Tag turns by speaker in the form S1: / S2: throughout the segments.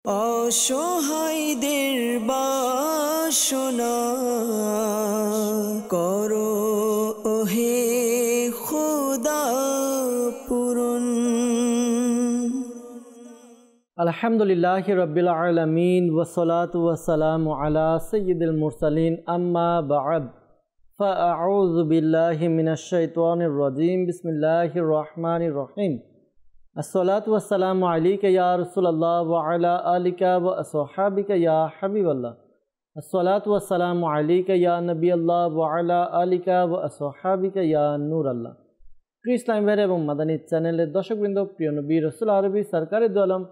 S1: অসহায়দের বাসনা করো ওহে খোদা পূরণ।
S2: আলহামদুলিল্লাহি রাব্বিল আলামিন ওয়াসসালাতু ওয়াসসালামু আলা সাইয়্যিদিল মুরসালিন আম্মা বা'দ ফাআউযু বিল্লাহি মিনাশ শাইতানির রাজীম বিসমিল্লাহির রহমানির রহিম। আসসালাতু ওয়াসসালামু আলাইকা ইয়া রাসূলুল্লাহ ওয়া আলা আলিকা ওয়া আসহাবিকা ইয়া হাবিবাল্লাহ। আসসালাতু ওয়াসসালামু আলাইকা ইয়া নবিয়াল্লাহ ওয়া আলা আলিকা ওয়া আসহাবিকা ইয়া নূরাল্লাহ। প্রিয় ইসলামী ভাইরা এবং মাদানী চ্যানেলের দর্শকবৃন্দ, প্রিয় নবী রাসূল আরবি সরকারে দু আলম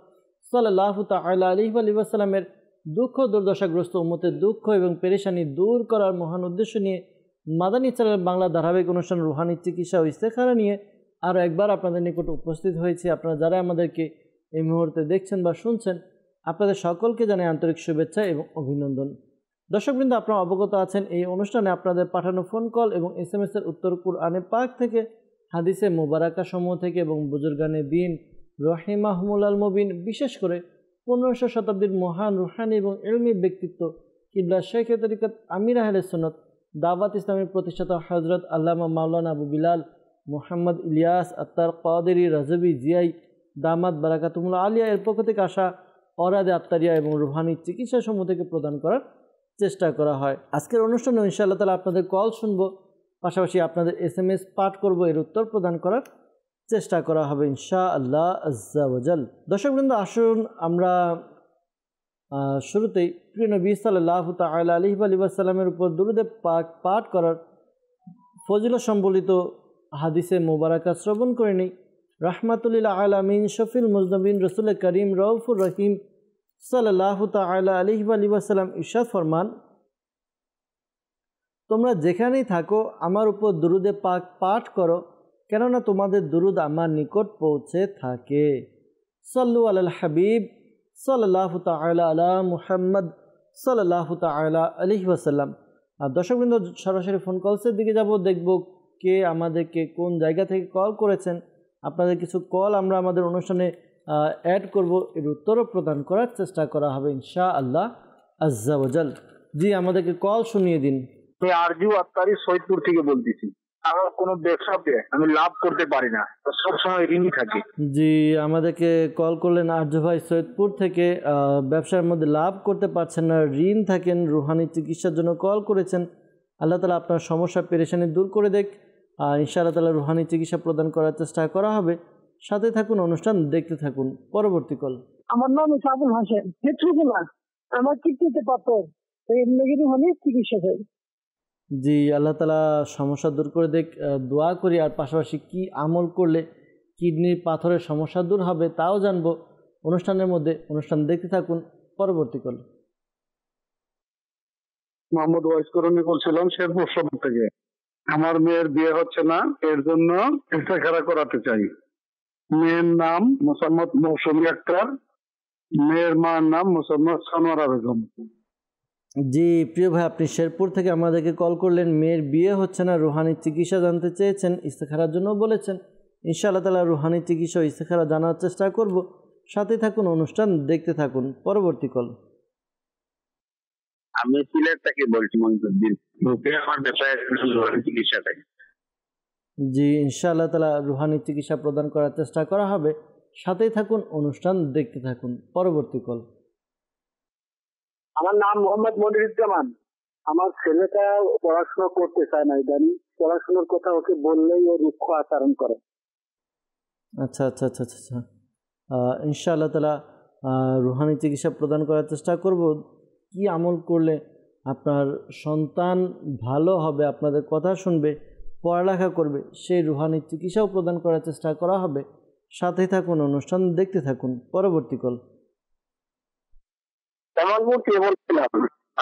S2: সাল্লাল্লাহু তাআলা আলাইহি ওয়া সাল্লামের দুঃখ দুর্দশাগ্রস্ত উম্মতের দুঃখ এবং পেরেশানি দূর করার মহান উদ্দেশ্য নিয়ে মাদানী চ্যানেলের বাংলা ধারাবাহিক অনুষ্ঠান রুহানি চিকিৎসা ও ইস্তেখারা নিয়ে আরও একবার আপনাদের নিকট উপস্থিত হয়েছি। আপনারা যারা আমাদেরকে এই মুহূর্তে দেখছেন বা শুনছেন, আপনাদের সকলকে জানাই আন্তরিক শুভেচ্ছা এবং অভিনন্দন। দর্শকবৃন্দ, আপনারা অবগত আছেন এই অনুষ্ঠানে আপনাদের পাঠানো ফোন কল এবং SMS-এর উত্তর কুরআনে পাক থেকে, হাদিসে মুবারাকা সমূহ থেকে এবং বুজুর্গানে দ্বীন রহিমাহুমুল মুবিন, বিশেষ করে 1500 শতাব্দীর মহান রুহানি এবং ইলমি ব্যক্তিত্ব কিবলা শেখে তরিকত আমির আহলে সুন্নাত দাওয়াত ইসলামের প্রতিষ্ঠাতা হযরত আল্লামা মাওলানা আবু বিলাল মুহাম্মদ ইলিয়াস আত্তার কাদেরী রাজবি জিয়াই দামাত বারাকাতুমুল আলিয়া এর পক্ষ থেকে আসা অরাদে আত্তারিয়া এবং রুহানি চিকিৎসা সমূহ থেকে প্রদান করার চেষ্টা করা হয়। আজকের অনুষ্ঠানে ইনশাআল্লাহ তাআলা আপনাদের কল শুনবো, পাশাপাশি আপনাদের SMS পাঠ করব, এর উত্তর প্রদান করার চেষ্টা করা হবে ইনশাআল্লাহ আজ্জা ওয়া জাল। দর্শকবৃন্দ, আসুন আমরা শুরুতেই প্রিয় নবী সাল্লাল্লাহু তাআলা আলাইহি ওয়া সাল্লামের উপর দুরূদে পাক পাঠ করার ফজিলত সম্বলিত হাদিসে মুবারাকা শ্রবণ করে নিই। রাহমাতুল আলামিন শফিল মুজনবিন রাসূল করিম রউফুর রহিম সাল্লাল্লাহু তাআলা আলাইহি ওয়া সাল্লাম ইরশাদ ফরমান, তোমরা যেখানেই থাকো আমার উপর দুরূদে পাক পাঠ করো, কেননা তোমাদের দুরূদ আমার নিকট পৌঁছে থাকে। সাল্লু আলাল হাবিব সাল্লাল্লাহু তাআলা আলা মুহাম্মদ সাল্লাল্লাহু তাআলা আলাইহি ওয়াসাল্লাম। আর দর্শকবৃন্দ, সরাসরি ফোন কলসের দিকে যাব, দেখব কে আমাদেরকে কোন জায়গা থেকে কল করেছেন। আপনাদের কিছু কল আমরা আমাদের অনুষ্ঠানে অ্যাড করব, এর উত্তরও প্রদান করার চেষ্টা করা হবে ইনশাআল্লাহ আজ্জা ওয়া জাল। জি, আমাদেরকে কল শুনিয়ে দিন।
S3: আমি আরজু আত্তারি সৈয়দপুর থেকে বলতেছি। আমার কোনো ব্যবসাতে আমি লাভ করতে পারি না, সবসময় ঋণই থাকি।
S2: জি, আমাদেরকে কল করলেন আরজু ভাই সৈয়দপুর থেকে। ব্যবসার মধ্যে লাভ করতে পারছেন না, ঋণ থাকেন, রুহানি চিকিৎসার জন্য কল করেছেন। আল্লাহ তাআলা আপনার সমস্যা পেরেশানি দূর করে দেখ। ইনশাআল্লাহ তাআলা রুহানি চিকিৎসা প্রদান করার চেষ্টা করা হবে। সাথে থাকুন, অনুষ্ঠান দেখতে থাকুন। পরবর্তী কল।
S4: আমার নাম আবুল হাসান, নেত্রকোনা। আমার কিডনিতে পাথর, এই রুহানি চিকিৎসা চাই।
S2: জি, আল্লাহ তাআলা সমস্যা দূর করে দেখ, দোয়া করি। আর পাশাপাশি কি আমল করলে কিডনির পাথরের সমস্যা দূর হবে তাও জানবো অনুষ্ঠানের মধ্যে। অনুষ্ঠান দেখতে থাকুন। পরবর্তী কল।
S3: মোহাম্মদ ওয়াইস করণী বলছিলাম শেরপুর শহর থেকে। আমার মেয়ের বিয়ে হচ্ছে না, এর জন্য ইস্তেখারা করাতে চাই। মেয়ের নাম মোসাম্মদ মৌসুমী আক্তার, মেয়ের মার নাম মোসাম্মদ সানোয়ারা বেগম।
S2: জি প্রিয় ভাই, আপনি শেরপুর থেকে আমাদেরকে কল করলেন, মেয়ের বিয়ে হচ্ছে না, রুহানি চিকিৎসা জানতে চেয়েছেন, ইস্তেখারার জন্য বলেছেন। ইনশাআল্লাহ তাআলা রুহানি চিকিৎসা ও ইস্তেখারা জানার চেষ্টা করব। সাথে থাকুন, অনুষ্ঠান দেখতে থাকুন। পরবর্তী কল।
S3: আমি সিলেট থেকে বলছি মহিউদ্দিন। আমার ব্যবসায় চিকিৎসা চাই।
S2: জি, ইনশাআল্লাহ তাআলা রুহানি চিকিৎসা প্রদান করার চেষ্টা করা হবে। সাথেই থাকুন, অনুষ্ঠান দেখতে থাকুন। পরবর্তী কল।
S4: আমার নাম মোহাম্মদ মনিরুজ্জামান। আমার ছেলেটা পড়াশোনা করতে চায় না, ইদানিং পড়াশোনার কথা ওকে বললেই ও রুক্ষ আচরণ করে।
S2: আচ্ছা আচ্ছা আচ্ছা আচ্ছা ইনশাআল্লাহ তাআলা রুহানি চিকিৎসা প্রদান করার চেষ্টা করব। কি আমল করলে আপনার সন্তান ভালো হবে, আপনাদের কথা শুনবে, পড়ালেখা করবে, সেই রুহানি চিকিৎসাও প্রদান করার চেষ্টা করা হবে। সাথে থাকুন, অনুষ্ঠান দেখতে থাকুন। পরবর্তী কল।
S3: জামালপুর থেকে বলছিলাম।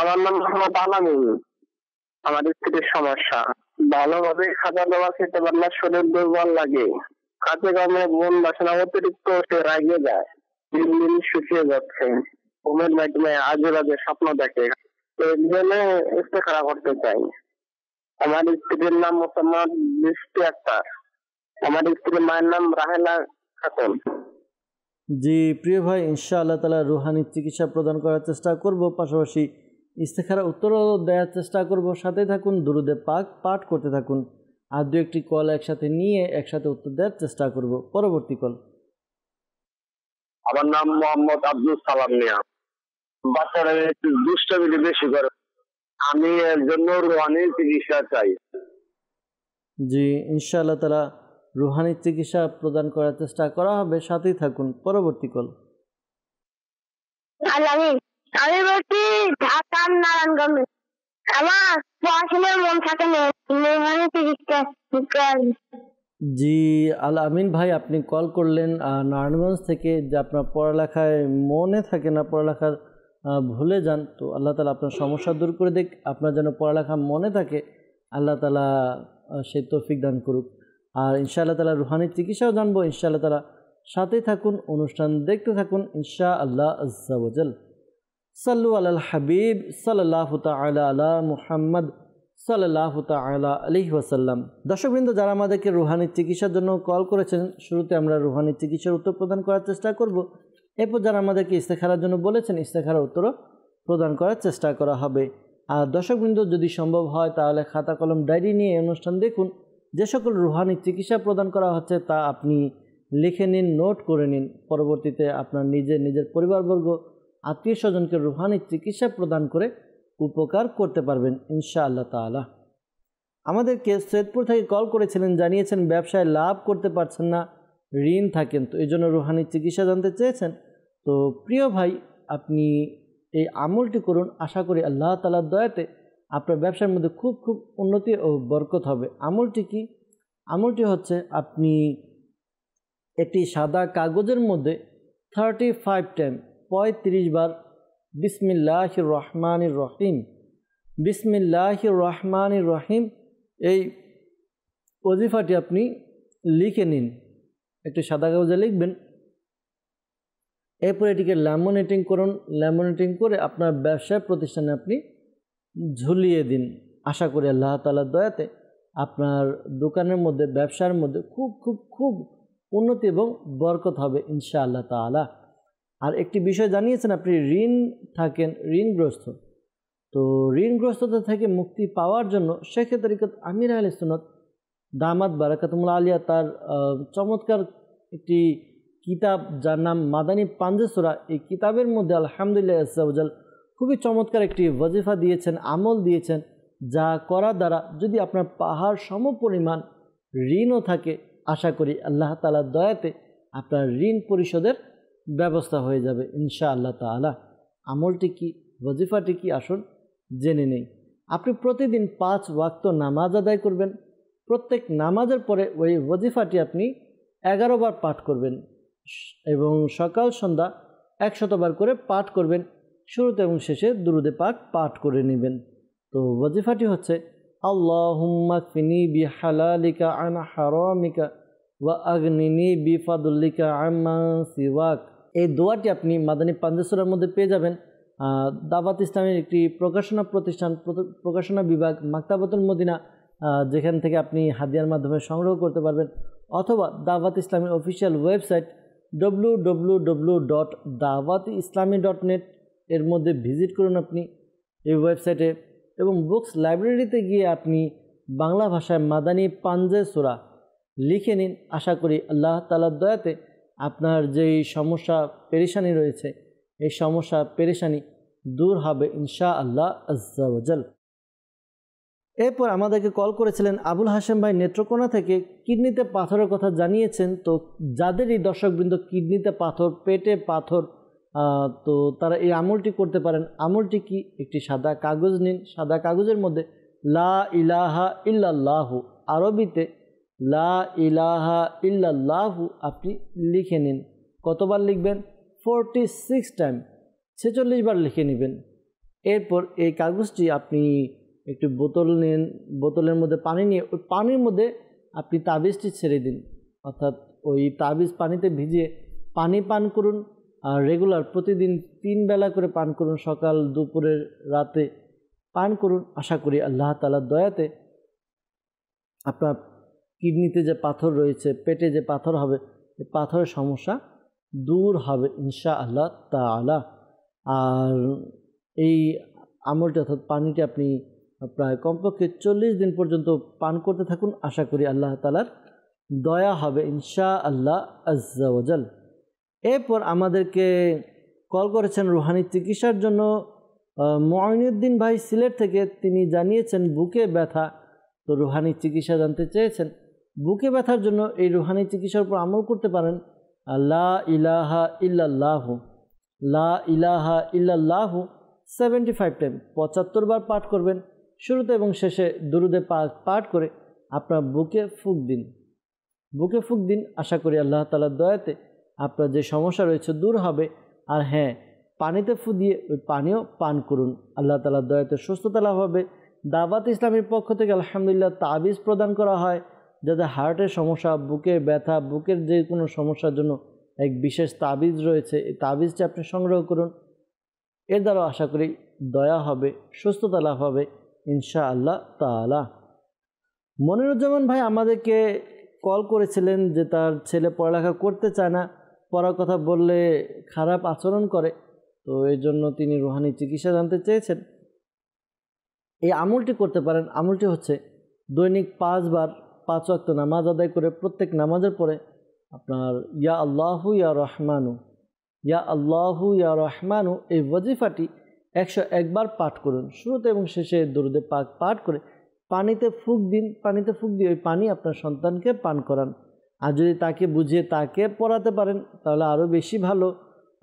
S3: আমার নাম মোহাম্মদ আলামিন। আমার স্ত্রীর সমস্যা, ভালোভাবে খাওয়া দাওয়া খেতে পারে না, শরীর দুর্বল লাগে, কাজে কামে মন বসে না, অতিরিক্ত সে রাগে যায়, দিন দিন শুকিয়ে যাচ্ছে, ঘুমের মাধ্যমে আজে বাজে স্বপ্ন দেখে। এর জন্য ইস্তেখারা করতে চাই। আমার স্ত্রীর নাম মোসাম্মদ বৃষ্টি আক্তার, আমার স্ত্রীর মায়ের নাম রাহেলা খাতুন।
S2: জি প্রিয় ভাই, ইনশাআল্লাহ তাআলা রুহানি চিকিৎসা প্রদান করার চেষ্টা করব, পাশাপাশি ইস্তেখারা উত্তরও দেওয়ার চেষ্টা করব। সাথে থাকুন, দুরুদে পাক পাঠ করতে থাকুন। আর দু একটি কল একসাথে নিয়ে একসাথে উত্তর দেওয়ার চেষ্টা করব। পরবর্তী কল।
S3: আমার নাম মোহাম্মদ আব্দুল সালাম মিয়া। বাচ্চারা একটু দুষ্টামি বেশি করে, আমি এর জন্য রুহানি চিকিৎসা চাই।
S2: জি ইনশাআল্লাহ তাআলা রুহানি চিকিৎসা প্রদান করার চেষ্টা করা হবে। সাথেই থাকুন। পরবর্তী কল।
S5: আমি বলছি ঢাকা নারায়ণগঞ্জ। আমার পড়াশোনার মন থাকে না, চিকিৎসা।
S2: জি আল আমিন ভাই, আপনি কল করলেন নারায়ণগঞ্জ থেকে, যে আপনার পড়ালেখায় মনে থাকে না, পড়ালেখা ভুলে যান। তো আল্লাহ তাআলা আপনার সমস্যা দূর করে দিক, আপনার যেন পড়ালেখা মনে থাকে, আল্লাহ তাআলা সেই তৌফিক দান করুক। আর ইনশাআল্লাহ তাআলা রুহানি চিকিৎসাও জানবো ইনশাআল্লাহ তাআলা। সাথেই থাকুন, অনুষ্ঠান দেখতে থাকুন ইনশাআল্লাহ আজ্জা ওয়াজাল। সাল্লু আলাল হাবিব সাল্লাল্লাহু তাআলা আলা মুহাম্মদ সাল্লাল্লাহু তাআলা আলাইহি ওয়াসাল্লাম। দর্শকবৃন্দ, যারা আমাদেরকে রুহানি চিকিৎসার জন্য কল করেছেন, শুরুতে আমরা রুহানি চিকিৎসার উত্তর প্রদান করার চেষ্টা করব। এরপর যারা আমাদেরকে ইস্তেখারার জন্য বলেছেন, ইস্তেখারার উত্তরও প্রদান করার চেষ্টা করা হবে। আর দর্শকবৃন্দ, যদি সম্ভব হয় তাহলে খাতা কলম ডায়েরি নিয়ে এই অনুষ্ঠান দেখুন। যে সকল রুহানি চিকিৎসা প্রদান করা হচ্ছে তা আপনি লিখে নিন, নোট করে নিন। পরবর্তীতে আপনার নিজের পরিবারবর্গ, আত্মীয় স্বজনকে রুহানি চিকিৎসা প্রদান করে উপকার করতে পারবেন ইনশাআল্লাহ তাআলা। আমাদেরকে সৈয়দপুর থেকে কল করেছিলেন, জানিয়েছেন ব্যবসায় লাভ করতে পারছেন না, ঋণ থাকেন, তো এই জন্য রুহানি চিকিৎসা জানতে চেয়েছেন। তো প্রিয় ভাই, আপনি এই আমলটি করুন, আশা করি আল্লাহ তাআলার দয়াতে আপনার ব্যবসার মধ্যে খুব উন্নতি ও বরকত হবে। আমলটি কি? আমলটি হচ্ছে, আপনি একটি সাদা কাগজের মধ্যে 35 টাইম 35 বার বিসমিল্লাহির রহমানির রহিম, বিসমিল্লাহির রহমানির রহিম এই ওজিফাটি আপনি লিখে নিন। একটি সাদা কাগজে লিখবেন, এরপর এটিকে ল্যামিনেটিং করুন। ল্যামিনেটিং করে আপনার ব্যবসায় প্রতিষ্ঠানে আপনি ঝুলিয়ে দিন। আশা করি আল্লাহ তাআলার দয়াতে আপনার দোকানের মধ্যে, ব্যবসার মধ্যে খুব উন্নতি এবং বরকত হবে ইনশাআল্লাহ তাআলা। আর একটি বিষয় জানিয়েছেন, আপনি ঋণ থাকেন, ঋণগ্রস্ত। তো ঋণগ্রস্ততা থেকে মুক্তি পাওয়ার জন্য শেখ তরিকত আমির আহলে সুন্নাত দামাত বারাকাতুহুল আলিয়া তার চমৎকার একটি কিতাব, যার নাম মাদানী পাঞ্জে সূরা, এই কিতাবের মধ্যে আলহামদুলিল্লাহ আজ্জা ওয়াজাল খুবই চমৎকার একটি ওয়াজিফা দিয়েছেন, আমল দিয়েছেন, যা করার দ্বারা যদি আপনার পাহাড় সম পরিমাণ ঋণও থাকে, আশা করি আল্লাহ তাআলার দয়াতে আপনার ঋণ পরিশোধের ব্যবস্থা হয়ে যাবে ইনশাআল্লাহ তাআলা। আমলটি কি, ওয়াজিফাটি কি, আসুন জেনে নেই। আপনি প্রতিদিন 5 ওয়াক্ত নামাজ আদায় করবেন। প্রত্যেক নামাজের পরে ওই ওয়াজিফাটি আপনি 11 বার পাঠ করবেন এবং সকাল সন্ধ্যা 100 বার করে পাঠ করবেন। শুরুতে এবং শেষে দুরুদে পাক পাঠ করে নেবেন। তো ওয়াজিফাটি হচ্ছে, আল্লাহুম্মা কফিনি বিহালালিকা আন হারামিকা ওয়া আগনিনি বিফাদলিকা আম্মান সিওয়াক। এই দোয়াটি আপনি মাদানী পাঞ্জে সূরার মধ্যে পেয়ে যাবেন। দাওয়াত ইসলামের একটি প্রকাশনা প্রতিষ্ঠান, প্রকাশনা বিভাগ মাকতাবাতুল মদিনা, যেখান থেকে আপনি হাদিয়ার মাধ্যমে সংগ্রহ করতে পারবেন, অথবা দাওয়াত ইসলামের অফিসিয়াল ওয়েবসাইট www.dawatislami.net এর মধ্যে ভিজিট করুন আপনি এই ওয়েবসাইটে, এবং বুকস লাইব্রেরিতে গিয়ে আপনি বাংলা ভাষায় মাদানী পাঞ্জে সূরা লিখে নিন। আশা করি আল্লাহ তাআলার দয়াতে আপনার যেই সমস্যা পেরেশানি রয়েছে, এই সমস্যা পেরেশানি দূর হবে ইনশাআল্লাহ আজ্জা ওয়াজাল। এরপর আমাদেরকে কল করেছিলেন আবুল হাশেম ভাই নেত্রকোনা থেকে, কিডনিতে পাথরের কথা জানিয়েছেন। তো যাদেরই দর্শকবৃন্দ কিডনিতে পাথর, পেটে পাথর, তো তারা এই আমলটি করতে পারেন। আমলটি কি? একটি সাদা কাগজ নিন, সাদা কাগজের মধ্যে লা ইলাহা ইল্লাল্লাহু, আরবিতে লা ইলাহা ইল্লাল্লাহু আপনি লিখে নিন। কতবার লিখবেন? 46 টাইম, 46 বার লিখে নেবেন। এরপর এই কাগজটি আপনি একটু বোতল নিন, বোতলের মধ্যে পানি নিয়ে ওই পানির মধ্যে আপনি তাবিজটি ছেড়ে দিন, অর্থাৎ ওই তাবিজ পানিতে ভিজিয়ে পানি পান করুন। আর রেগুলার প্রতিদিন 3 বেলা করে পান করুন, সকাল, দুপুরে, রাতে পান করুন। আশা করি আল্লাহ তাআলার দয়াতে আপনার কিডনিতে যে পাথর রয়েছে, পেটে যে পাথর হবে, এই পাথরের সমস্যা দূর হবে ইনশাআল্লাহ তাআলা। আর এই আমলটি অর্থাৎ পানিটি আপনি প্রায় কমপক্ষে 40 দিন পর্যন্ত পান করতে থাকুন, আশা করি আল্লাহ তাআলার দয়া হবে ইনশাআল্লাহ আজ্জা ওয়া জাল। এরপর আমাদেরকে কল করেছেন রুহানি চিকিৎসার জন্য মুঈনুদ্দিন ভাই সিলেট থেকে। তিনি জানিয়েছেন বুকে ব্যথা, তো রুহানি চিকিৎসা জানতে চেয়েছেন। বুকে ব্যথার জন্য এই রুহানি চিকিৎসার উপর আমল করতে পারেন। লা ইলাহা ইল্লাল্লাহু, লা ইলাহা ইল্লাল্লাহু 75 টাইম 75 বার পাঠ করবেন। শুরুতে এবং শেষে দুরুদে পাঠ করে আপনার বুকে ফুঁক দিন, বুকে ফুঁক দিন। আশা করি আল্লাহ তাআলার দয়াতে আপনার যে সমস্যা রয়েছে দূর হবে। আর হ্যাঁ, পানিতে ফু দিয়ে ওই পানিও পান করুন, আল্লাহ তাআলার দয়াতে সুস্থতা লাভ হবে। দাওয়াত ইসলামের পক্ষ থেকে আলহামদুলিল্লাহ তাবিজ প্রদান করা হয়, যাদের হার্টের সমস্যা, বুকে ব্যথা, বুকের যে কোনো সমস্যার জন্য এক বিশেষ তাবিজ রয়েছে। এই তাবিজটি আপনি সংগ্রহ করুন, এর দ্বারা আশা করি দয়া হবে, সুস্থতা লাভ হবে ইনশাআল্লাহ তাআলা। মনিরুজ্জামান ভাই আমাদেরকে কল করেছিলেন যে তার ছেলে পড়ালেখা করতে চায় না, পড়ার কথা বললে খারাপ আচরণ করে, তো এই জন্য তিনি রুহানি চিকিৎসা জানতে চেয়েছেন। এই আমলটি করতে পারেন। আমলটি হচ্ছে দৈনিক 5 বার 5 ওয়াক্ত নামাজ আদায় করে প্রত্যেক নামাজের পরে আপনার ইয়া আল্লাহু ইয়া রহমানু, ইয়া আল্লাহু ইয়া রহমানু এই ওয়াজিফাটি 101 বার পাঠ করুন। শুরুতে এবং শেষে দরুদে পাক পাঠ করে পানিতে ফুঁক দিন। পানিতে ফুঁক দিয়ে ওই পানি আপনার সন্তানকে পান করান। আর যদি তাকে বুঝিয়ে তাকে পড়াতে পারেন তাহলে আরও বেশি ভালো,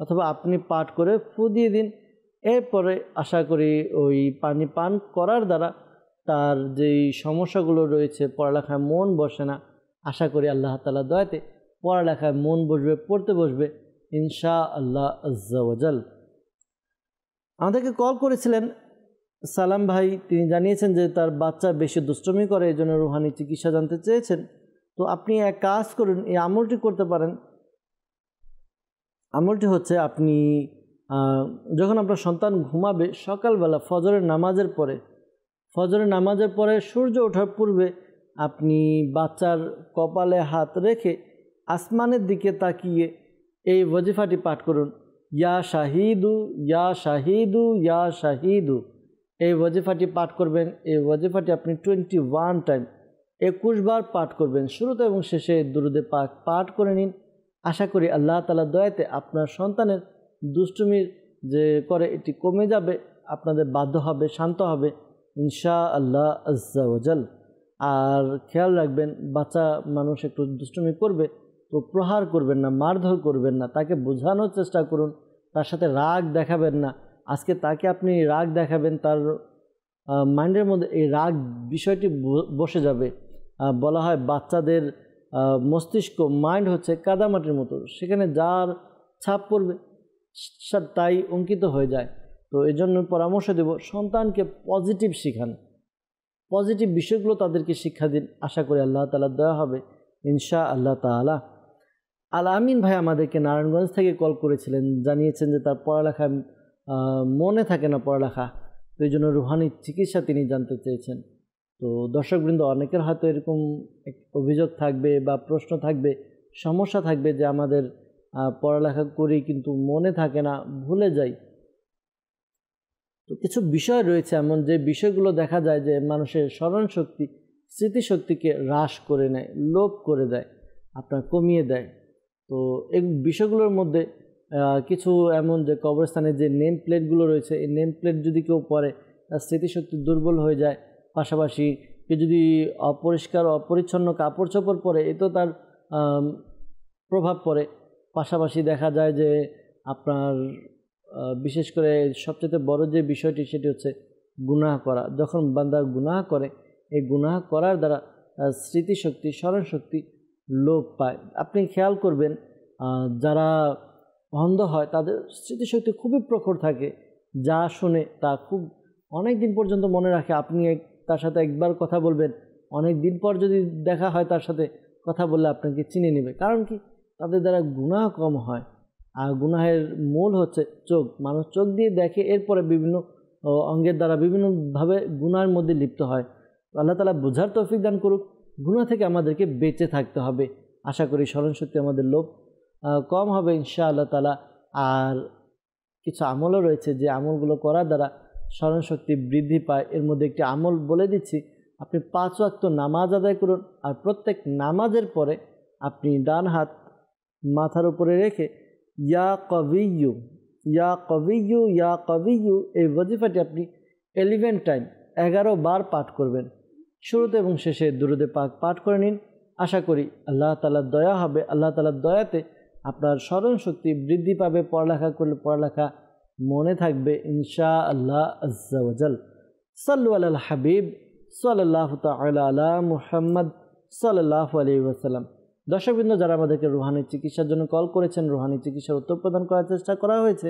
S2: অথবা আপনি পাঠ করে ফু দিয়ে দিন। এরপরে আশা করি ওই পানি পান করার দ্বারা তার যেই সমস্যাগুলো রয়েছে, পড়ালেখায় মন বসে না, আশা করি আল্লাহ তাআলার দয়াতে পড়ালেখায় মন বসবে, পড়তে বসবে ইনশাআল্লাহ আজ্জা ওয়া জাল। আমাদেরকে কল করেছিলেন সালাম ভাই, তিনি জানিয়েছেন যে তার বাচ্চা বেশি দুষ্টুমি করে, এই জন্য রুহানি চিকিৎসা জানতে চেয়েছেন। তো আপনি এক কাজ করুন, এই আমলটি করতে পারেন। আমলটি হচ্ছে আপনি যখন আপনার সন্তান ঘুমাবে সকালবেলা ফজরের নামাজের পরে সূর্য ওঠার পূর্বে আপনি বাচ্চার কপালে হাত রেখে আসমানের দিকে তাকিয়ে এই ওয়াজিফাটি পাঠ করুন, ইয়া শাহিদু ইয়া শাহিদু ইয়া শাহিদু। এই ওয়াজিফাটি পাঠ করবেন। এই ওয়াজিফাটি আপনি 21 টাইম 21 বার পাঠ করবেন। শুরুতে এবং শেষে দুরুদে পাক পাঠ করে নিন। আশা করি আল্লাহ তাআলার দয়াতে আপনার সন্তানের দুষ্টুমির যে করে এটি কমে যাবে, আপনাদের বাধ্য হবে, শান্ত হবে ইনশাআল্লাহ আজ্জা ওয়া জাল। আর খেয়াল রাখবেন, বাচ্চা মানুষ একটু দুষ্টুমি করবে তো প্রহার করবেন না, মারধর করবেন না, তাকে বোঝানোর চেষ্টা করুন, তার সাথে রাগ দেখাবেন না। আজকে তাকে আপনি রাগ দেখাবেন, তার মাইন্ডের মধ্যে এই রাগ বিষয়টি বসে যাবে। বলা হয় বাচ্চাদের মস্তিষ্ক মাইন্ড হচ্ছে কাদামাটির মতো, সেখানে যার ছাপ পড়বে তাই অঙ্কিত হয়ে যায়। তো এই জন্য পরামর্শ দেব, সন্তানকে পজিটিভ শিখান, পজিটিভ বিষয়গুলো তাদেরকে শিক্ষা দিন। আশা করি আল্লাহ তাআলার দয়া হবে ইনশাআল্লাহ তাআলা। আল আমিন ভাই আমাদেরকে নারায়ণগঞ্জ থেকে কল করেছিলেন, জানিয়েছেন যে তার পড়ালেখায় মনে থাকে না পড়ালেখা, তো এই জন্য রুহানি চিকিৎসা তিনি জানতে চেয়েছেন। তো দর্শকবৃন্দ, অনেকের হয়তো এরকম অভিযোগ থাকবে বা প্রশ্ন থাকবে, সমস্যা থাকবে যে আমাদের পড়ালেখা করি কিন্তু মনে থাকে না, ভুলে যাই। তো কিছু বিষয় রয়েছে এমন যে বিষয়গুলো দেখা যায় যে মানুষের স্মরণশক্তি, স্মৃতিশক্তিকে হ্রাস করে নেয়, লোপ করে দেয়, আপনার কমিয়ে দেয়। তো এই বিষয়গুলোর মধ্যে কিছু এমন যে কবরস্থানে যে নেম প্লেটগুলো রয়েছে, এই নেম প্লেট যদি কেউ পড়ে তার স্মৃতিশক্তি দুর্বল হয়ে যায়। পাশাপাশি কেউ যদি অপরিষ্কার অপরিচ্ছন্ন কাপড় চোপড় পরে, এতেও তার প্রভাব পড়ে। পাশাপাশি দেখা যায় যে আপনার বিশেষ করে সবচেয়ে বড় যে বিষয়টি সেটি হচ্ছে গুনাহ করা। যখন বান্দা গুনাহ করে, এই গুনাহ করার দ্বারা স্মৃতিশক্তি, স্মরণশক্তি লোপ পায়। আপনি খেয়াল করবেন যারা অন্ধ হয় তাদের স্মৃতিশক্তি খুবই প্রখর থাকে, যা শুনে তা খুব অনেক দিন পর্যন্ত মনে রাখে। আপনি তার সাথে একবার কথা বলবেন, অনেক দিন পর যদি দেখা হয় তার সাথে কথা বললে আপনাকে চিনে নেবে। কারণ কি, তাদের দ্বারা গুনাহ কম হয়। আর গুনাহের মূল হচ্ছে চোখ। মানুষ চোখ দিয়ে দেখে, এরপরে বিভিন্ন অঙ্গের দ্বারা বিভিন্নভাবে গুনাহের মধ্যে লিপ্ত হয়। আল্লাহ তাআলা বোঝার তৌফিক দান করুক। গুনাহ থেকে আমাদেরকে বেঁচে থাকতে হবে। আশা করি স্মরণশক্তি আমাদের লোপ কম হবে ইনশাআল্লাহ তাআলা। আর কিছু আমলও রয়েছে যে আমলগুলো করার দ্বারা স্মরণশক্তি বৃদ্ধি পায়। এর মধ্যে একটি আমল বলে দিচ্ছি, আপনি 5 ওয়াক্ত নামাজ আদায় করুন, আর প্রত্যেক নামাজের পরে আপনি ডান হাত মাথার উপরে রেখে ইয়া কবিয়্যু ইয়া কবিয়্যু ইয়া কবিয়্যু এই ওয়াজিফাটি আপনি 11 টাইম 11 বার পাঠ করবেন। শুরুতে এবং শেষে দুরূদে পাক পাঠ করে নিন। আশা করি আল্লাহ তাআলার দয়া হবে। আল্লাহ তাআলার দয়াতে আপনার স্মরণশক্তি বৃদ্ধি পাবে, পড়ালেখা করলে পড়ালেখা মনে থাকবে ইনশাআল্লাহ আজ্জা ওয়া জাল। সাল্লু আলাল হাবিব সাল্লাল্লাহু তাআলা আলা মুহাম্মদ সাল্লাল্লাহু আলাইহি ওয়াসাল্লাম। দর্শকবৃন্দ, যারা আমাদেরকে রুহানি চিকিৎসার জন্য কল করেছেন, রুহানি চিকিৎসার উত্তর প্রদান করার চেষ্টা করা হয়েছে,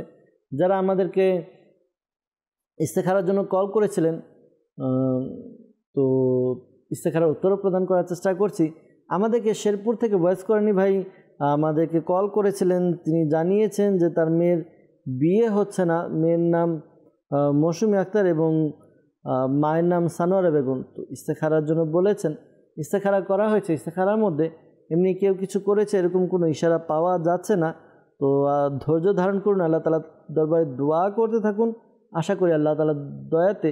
S2: যারা আমাদেরকে ইস্তেখারার জন্য কল করেছিলেন, তো ইস্তেখারার উত্তরও প্রদান করার চেষ্টা করছি। আমাদেরকে শেরপুর থেকে ভয়েস করেনি ভাই আমাদেরকে কল করেছিলেন, তিনি জানিয়েছেন যে তার মেয়ের বিয়ে হচ্ছে না। মেয়ের নাম মৌসুমী আক্তার এবং মায়ের নাম সানোয়ারা বেগম। তো ইস্তেখারার জন্য বলেছেন, ইস্তেখারা করা হয়েছে। ইস্তেখারার মধ্যে এমনি কেউ কিছু করেছে এরকম কোনো ইশারা পাওয়া যাচ্ছে না। তো ধৈর্য ধারণ করুন, আল্লাহ তাআলার দরবারে দোয়া করতে থাকুন। আশা করি আল্লাহ তাআলার দয়াতে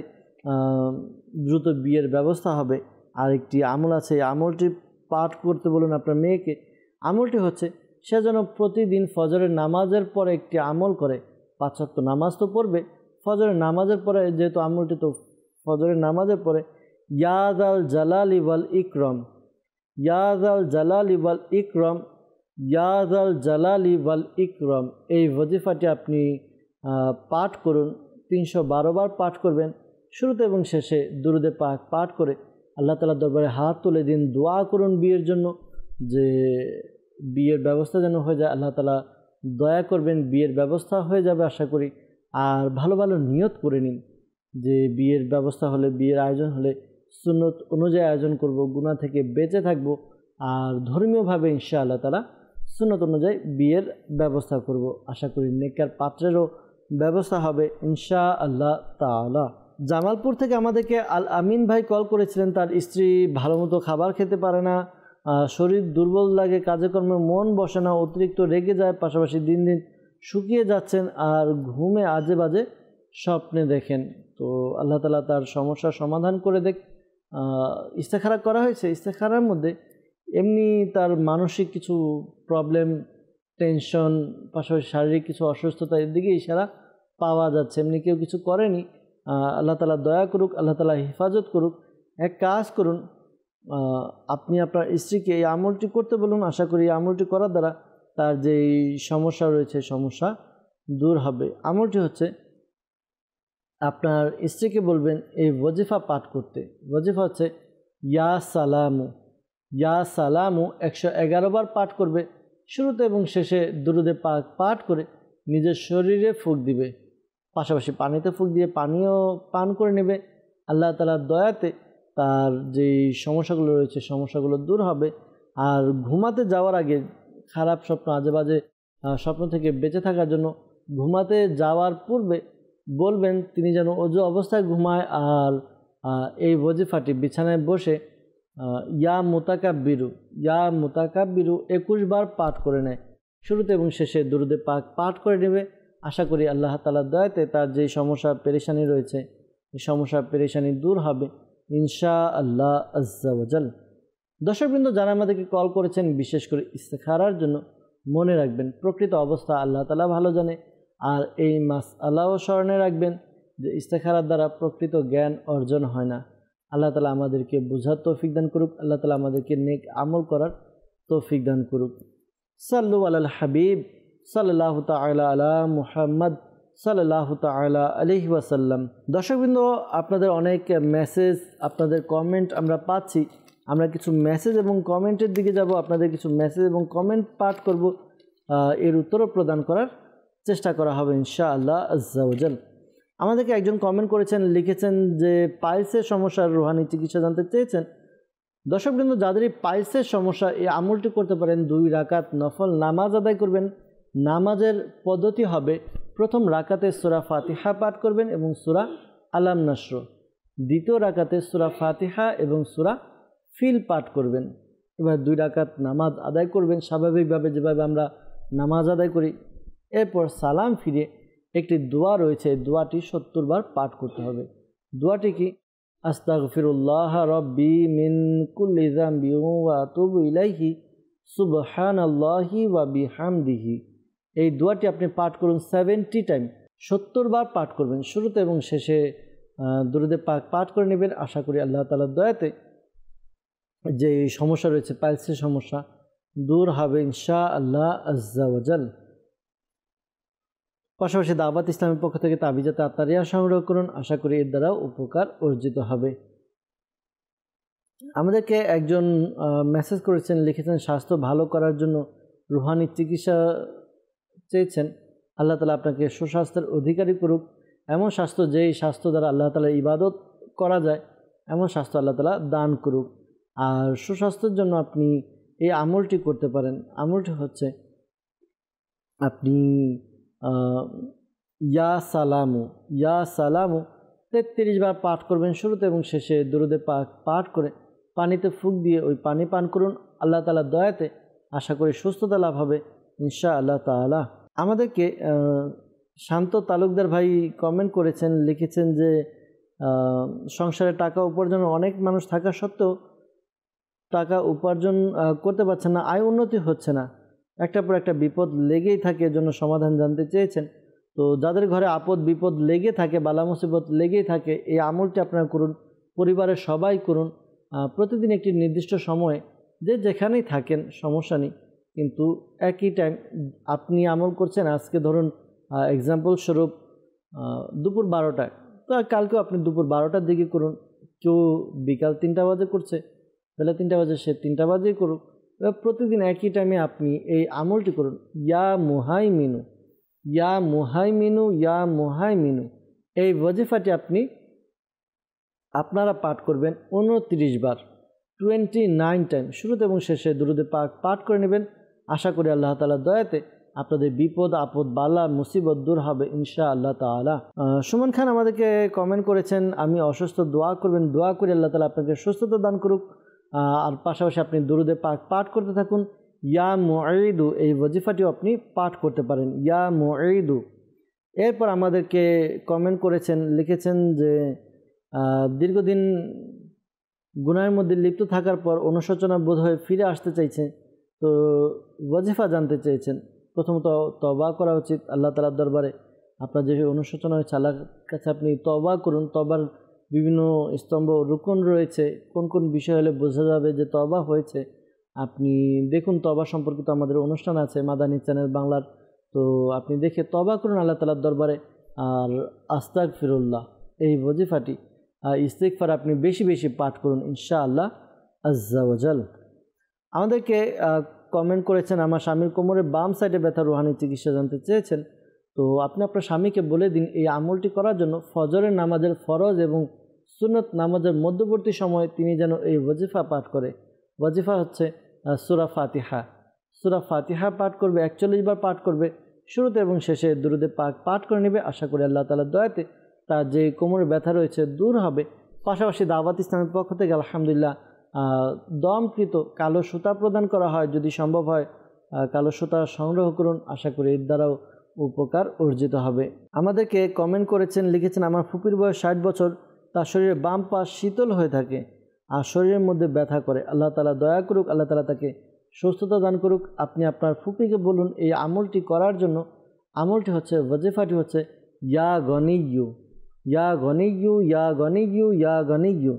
S2: দ্রুত বিয়ের ব্যবস্থা হবে। আর একটি আমল আছে, এই আমলটি পাঠ করতে বলুন আপনার মেয়েকে। আমলটি হচ্ছে, সে যেন প্রতিদিন ফজরের নামাজের পরে একটি আমল করে। 5 ওয়াক্ত নামাজ তো পড়বে, ফজরের নামাজের পরে যেহেতু আমলটি তো ফজরের নামাজের পরে ইয়া যাল জালালি ওয়াল ইকরাম, ইয়া যাল জালালি ওয়াল ইকরাম, ইয়া যাল জালালি ওয়াল ইকরাম এই ওয়াজিফাটি আপনি পাঠ করুন। 312 বার পাঠ করবেন। শুরুতে এবং শেষে দুরূদে পাক পাঠ করে আল্লাহ তাআলার দরবারে হাত তুলে দিন, দোয়া করুন বিয়ের জন্য, যে বিয়ের ব্যবস্থা যেন হয়ে যায়। আল্লাহ তাআলা দয়া করবেন, বিয়ের ব্যবস্থা হয়ে যাবে আশা করি। আর ভালো ভালো নিয়ত করে নিন যে বিয়ের ব্যবস্থা হলে, বিয়ের আয়োজন হলে সুন্নত অনুযায়ী আয়োজন করব, গুনাহ থেকে বেঁচে থাকব, আর ধর্মীয়ভাবে ইনশাআল্লাহ তাআলা সুন্নত অনুযায়ী বিয়ের ব্যবস্থা করব। আশা করি নেককার পাত্রেরও ব্যবস্থা হবে ইনশাআল্লাহ তাআলা। জামালপুর থেকে আমাদেরকে আল আমিন ভাই কল করেছিলেন, তার স্ত্রী ভালো মতো খাবার খেতে পারে না, শরীর দুর্বল লাগে, কাজে কর্মে মন বসে না, অতিরিক্ত রেগে যায়, পাশাপাশি দিন দিন শুকিয়ে যাচ্ছেন, আর ঘুমে আজে বাজে স্বপ্নে দেখেন। তো আল্লাহ তাআলা তার সমস্যার সমাধান করে দেখ। ইস্তেখারা করা হয়েছে। ইস্তেখারার মধ্যে এমনি তার মানসিক কিছু প্রবলেম, টেনশন, পাশাপাশি শারীরিক কিছু অসুস্থতা, এর দিকে ইশারা পাওয়া যাচ্ছে। এমনি কেউ কিছু করেনি। আল্লাহ তাআলা দয়া করুক, আল্লাহ তাআলা হেফাজত করুক। এক কাজ করুন, আপনি আপনার স্ত্রীকে এই আমলটি করতে বলুন। আশা করি এই আমলটি করার দ্বারা তার যেই সমস্যা রয়েছে সমস্যা দূর হবে। আমলটি হচ্ছে, আপনার স্ত্রীকে বলবেন এই ওয়াজিফা পাঠ করতে। ওয়াজিফা হচ্ছে ইয়া সালামু, ইয়া সালামু 111 বার পাঠ করবে। শুরুতে এবং শেষে দুরূদে পাক পাঠ করে নিজের শরীরে ফুঁক দিবে, পাশাপাশি পানিতে ফুঁক দিয়ে পানিও পান করে নেবে। আল্লাহ তাআলার দয়াতে তার যেই সমস্যাগুলো রয়েছে সমস্যাগুলো দূর হবে। আর ঘুমাতে যাওয়ার আগে খারাপ স্বপ্ন, আজে বাজে স্বপ্ন থেকে বেঁচে থাকার জন্য ঘুমাতে যাওয়ার পূর্বে বলবেন তিনি যেন ওযু অবস্থায় ঘুমায়। আর এই ওয়াজিফাটি বিছানায় বসে ইয়া মুতাকাব্বিরু, ইয়া মুতাকাব্বিরু 21 বার পাঠ করে নেয়। শুরুতে এবং শেষে দুরূদে পাক পাঠ করে নেবে। আশা করি আল্লাহ তাআলার দয়াতে তার যেই সমস্যা পেরেশানি রয়েছে এই সমস্যা পেরেশানি দূর হবে ইনশাআল্লাহ আজ্জা ওয়া জাল। দর্শকবৃন্দ, যারা আমাদেরকে কল করেছেন বিশেষ করে ইস্তেখারার জন্য, মনে রাখবেন প্রকৃত অবস্থা আল্লাহ তাআলা ভালো জানে। আর এই মাসআলাও স্মরণে রাখবেন যে ইস্তেখারার দ্বারা প্রকৃত জ্ঞান অর্জন হয় না। আল্লাহ তাআলা আমাদেরকে বুঝার তৌফিক দান করুক। আল্লাহ তাআলা আমাদেরকে নেক আমল করার তৌফিক দান করুক। সাল্লু আলাল হাবিব সাল্লাল্লাহু তাআলা আলা মুহাম্মদ সাল্লাল্লাহু তাআলা আলাইহি ওয়াসাল্লাম। দর্শকবৃন্দ, আপনাদের অনেক মেসেজ, আপনাদের কমেন্ট আমরা পাচ্ছি। আমরা কিছু মেসেজ এবং কমেন্টের দিকে যাব। আপনাদের কিছু মেসেজ এবং কমেন্ট পাঠ করব, এর উত্তরও প্রদান করার চেষ্টা করা হবে ইনশাআল্লাহ আজ্জা ওয়া জাল। আমাদেরকে একজন কমেন্ট করেছেন, লিখেছেন যে পাইলসের সমস্যার রুহানি চিকিৎসা জানতে চেয়েছেন। দর্শকবৃন্দ, যাদেরই পাইলসের সমস্যা এই আমলটি করতে পারেন। 2 রাকাত নফল নামাজ আদায় করবেন। নামাজের পদ্ধতি হবে, প্রথম রাকাতে সূরা ফাতিহা পাঠ করবেন এবং সূরা আলাম নাসর। দ্বিতীয় রাকাতে সূরা ফাতিহা এবং সূরা ফিল পাঠ করবেন। এবার 2 রাকাত নামাজ আদায় করবেন স্বাভাবিকভাবে যেভাবে আমরা নামাজ আদায় করি। এরপর সালাম ফিরে একটি দোয়া রয়েছে, দোয়াটি 70 বার পাঠ করতে হবে। দোয়াটি কি? আস্তাগফিরুল্লাহ রব্বি মিন কুল্লি যামবি ওয়া আতুবু ইলাইহি সুবহানাল্লাহি ওয়া বিহামদিহি। এই দোয়াটি আপনি পাঠ করুন 70 টাইম, 70 বার পাঠ করবেন। শুরুতে এবং শেষে দুরূদে পাক পাঠ করে নেবেন। আশা করি আল্লাহ তাআলার দয়াতে যে সমস্যা রয়েছে, পাইলসের সমস্যা দূর হবে ইনশাআল্লাহ আজ্জা ওয়া জাল। পাশাপাশি দাওয়াত ইসলামের পক্ষ থেকে তাবিজাতে আত্মারিয়া সংগ্রহ করুন। আশা করি এর দ্বারাও উপকার অর্জিত হবে। আমাদেরকে একজন মেসেজ করেছেন, লিখেছেন স্বাস্থ্য ভালো করার জন্য রুহানি চিকিৎসা চেয়েছেন। আল্লাহ তাআলা আপনাকে সুস্বাস্থ্যের অধিকারী করুক। এমন স্বাস্থ্য যেই স্বাস্থ্য দ্বারা আল্লাহ তাআলার ইবাদত করা যায়, এমন স্বাস্থ্য আল্লাহ তাআলা দান করুক। আর সুস্বাস্থ্যের জন্য আপনি এই আমলটি করতে পারেন। আমলটি হচ্ছে আপনি ইয়া সালামু 33 বার পাঠ করবেন। শুরুতে এবং শেষে দুরূদে পাক পাঠ করে পানিতে ফুঁক দিয়ে ওই পানি পান করুন। আল্লাহ তাআলার দয়াতে আশা করি সুস্থতা লাভ হবে ইনশাআল্লাহ তাআলা। আমাদেরকে শান্ত তালুকদার ভাই কমেন্ট করেছেন, লিখেছেন যে সংসারে টাকা উপার্জনের অনেক মানুষ থাকা সত্ত্বেও টাকা উপার্জন করতে পারছেন না, আয় উন্নতি হচ্ছে না, একটার পর একটা বিপদ লেগেই থাকে, এর জন্য সমাধান জানতে চেয়েছেন। তো যাদের ঘরে আপদ বিপদ লেগে থাকে, বালা মুসিবত লেগেই থাকে, এই আমলটি আপনারা করুন, পরিবারের সবাই করুন। প্রতিদিন একটি নির্দিষ্ট সময়ে যে যেখানেই থাকেন সমস্যা নেই, কিন্তু একই টাইম আপনি আমল করছেন। আজকে ধরুন এক্সাম্পল স্বরূপ দুপুর 12টায়, তো কালকেও আপনি দুপুর 12টার দিকে করুন। কেউ বিকাল 3টা বাজে করছে, বেলা 3টা বাজে, সে 3টা বাজেই করুক। প্রতিদিন একই টাইমে আপনি এই আমলটি করুন। ইয়া মুহাইমিনু ইয়া মুহাইমিনু ইয়া মুহাইমিনু, এই ওয়াজিফাটি আপনারা পাঠ করবেন 29 বার, 29 টাইম। শুরুতে এবং শেষে দুরূদে পাক পাঠ করে নেবেন। আশা করি আল্লাহ তাআলার দয়াতে আপনাদের বিপদ আপদ বালা মুসিবত দূর হবে ইনশাআল্লাহ তাআলা। সুমন খান আমাদেরকে কমেন্ট করেছেন, আমি অসুস্থ, দোয়া করবেন, দোয়া করে আল্লাহ তাআলা আপনাকে সুস্থতা দান করুক। আর পাশাপাশি আপনি দুরূদে পাক পাঠ করতে থাকুন। ইয়া মুঈদু, এই ওয়াজিফাটিও আপনি পাঠ করতে পারেন, ইয়া মুঈদু। এরপর আমাদেরকে কমেন্ট করেছেন, লিখেছেন যে দীর্ঘদিন গুনাহের মধ্যে লিপ্ত থাকার পর অনুশোচনা বোধ হয়ে ফিরে আসতে চাইছে, তো ওয়াজিফা জানতে চেয়েছেন। প্রথমত তওবা করা উচিত আল্লাহ তাআলার দরবারে। আপনার যে অনুশোচনা হয়েছে আল্লাহর কাছে আপনি তওবা করুন। তওবার বিভিন্ন স্তম্ভ রুকন রয়েছে, কোন কোন বিষয় হলে বোঝা যাবে যে তওবা হয়েছে আপনি দেখুন। তওবা সম্পর্কিত আমাদের অনুষ্ঠান আছে মাদানী চ্যানেল বাংলার, তো আপনি দেখে তওবা করুন আল্লাহ তাআলার দরবারে। আর আস্তাগফিরুল্লাহ এই ওয়াজিফাটি ইস্তিগফার আপনি বেশি বেশি পাঠ করুন ইনশাআল্লাহ আজ্জা ওয়া জাল। আমাদেরকে কমেন্ট করেছেন, আমার স্বামীর কোমরের বাম সাইডে ব্যথা, রুহানি চিকিৎসা জানতে চেয়েছেন। তো আপনি আপনার স্বামীকে বলে দিন এই আমলটি করার জন্য ফজরের নামাজের ফরজ এবং সুন্নত নামাজের মধ্যবর্তী সময় তিনি যেন এই ওয়াজিফা পাঠ করে। ওয়াজিফা হচ্ছে সূরা ফাতিহা। সূরা ফাতিহা পাঠ করবে, 41 বার পাঠ করবে। শুরুতে এবং শেষে দুরূদে পাক পাঠ করে নেবে। আশা করি আল্লাহ তাআলার দয়াতে তার যে কোমরের ব্যথা রয়েছে দূর হবে। পাশাপাশি দাওয়াত ইসলামের পক্ষ থেকে আলহামদুলিল্লাহ দমকৃত কালো সুতা প্রদান করা হয়, যদি সম্ভব হয় কালো সুতা সংগ্রহ করুন। আশা করি এর দ্বারাও উপকার অর্জিত হবে। আমাদেরকে কমেন্ট করেছেন, লিখেছেন, আমার ফুপির বয়স 60 বছর, তার শরীরের বাম পাশ শীতল হয়ে থাকে আর শরীরের মধ্যে ব্যথা করে। আল্লাহ তাআলা দয়া করুক, আল্লাহ তাআলা তাকে সুস্থতা দান করুক। আপনি আপনার ফুপিকে বলুন এই আমলটি করার জন্য। আমলটি হচ্ছে, ওয়াজিফাটি হচ্ছে ইয়া গনিয়্যু ইয়া গনিয়্যু ইয়া গনিয়্যু ইয়া গনিয়্যু।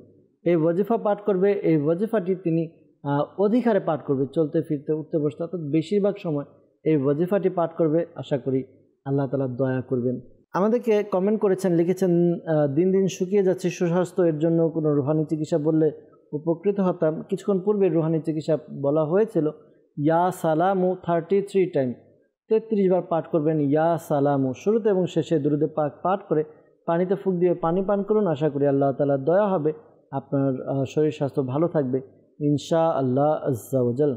S2: এই ওয়াজিফা পাঠ করবে। এই ওয়াজিফাটি তিনি অধিকারে পাঠ করবে, চলতে ফিরতে উঠতে বসতে, অর্থাৎ বেশিরভাগ সময় এই ওয়াজিফাটি পাঠ করবে। আশা করি আল্লাহ তাআলা দয়া করবেন। আমাদেরকে কমেন্ট করেছেন, লিখেছেন, দিন দিন শুকিয়ে যাচ্ছে, সুস্বাস্থ্য, এর জন্য কোনো রুহানি চিকিৎসা বললে উপকৃত হতাম। কিছুক্ষণ পূর্বে রুহানি চিকিৎসা বলা হয়েছিল। ইয়া সালামু 33 টাইম, 33 বার পাঠ করবেন ইয়া সালামু। শুরুতে এবং শেষে দুরূদে পাক পাঠ করে পানিতে ফুঁক দিয়ে পানি পান করুন। আশা করি আল্লাহ তাআলার দয়া হবে, আপনার শরীর স্বাস্থ্য ভালো থাকবে ইনশাআল্লাহ আজ্জা ওয়া জাল।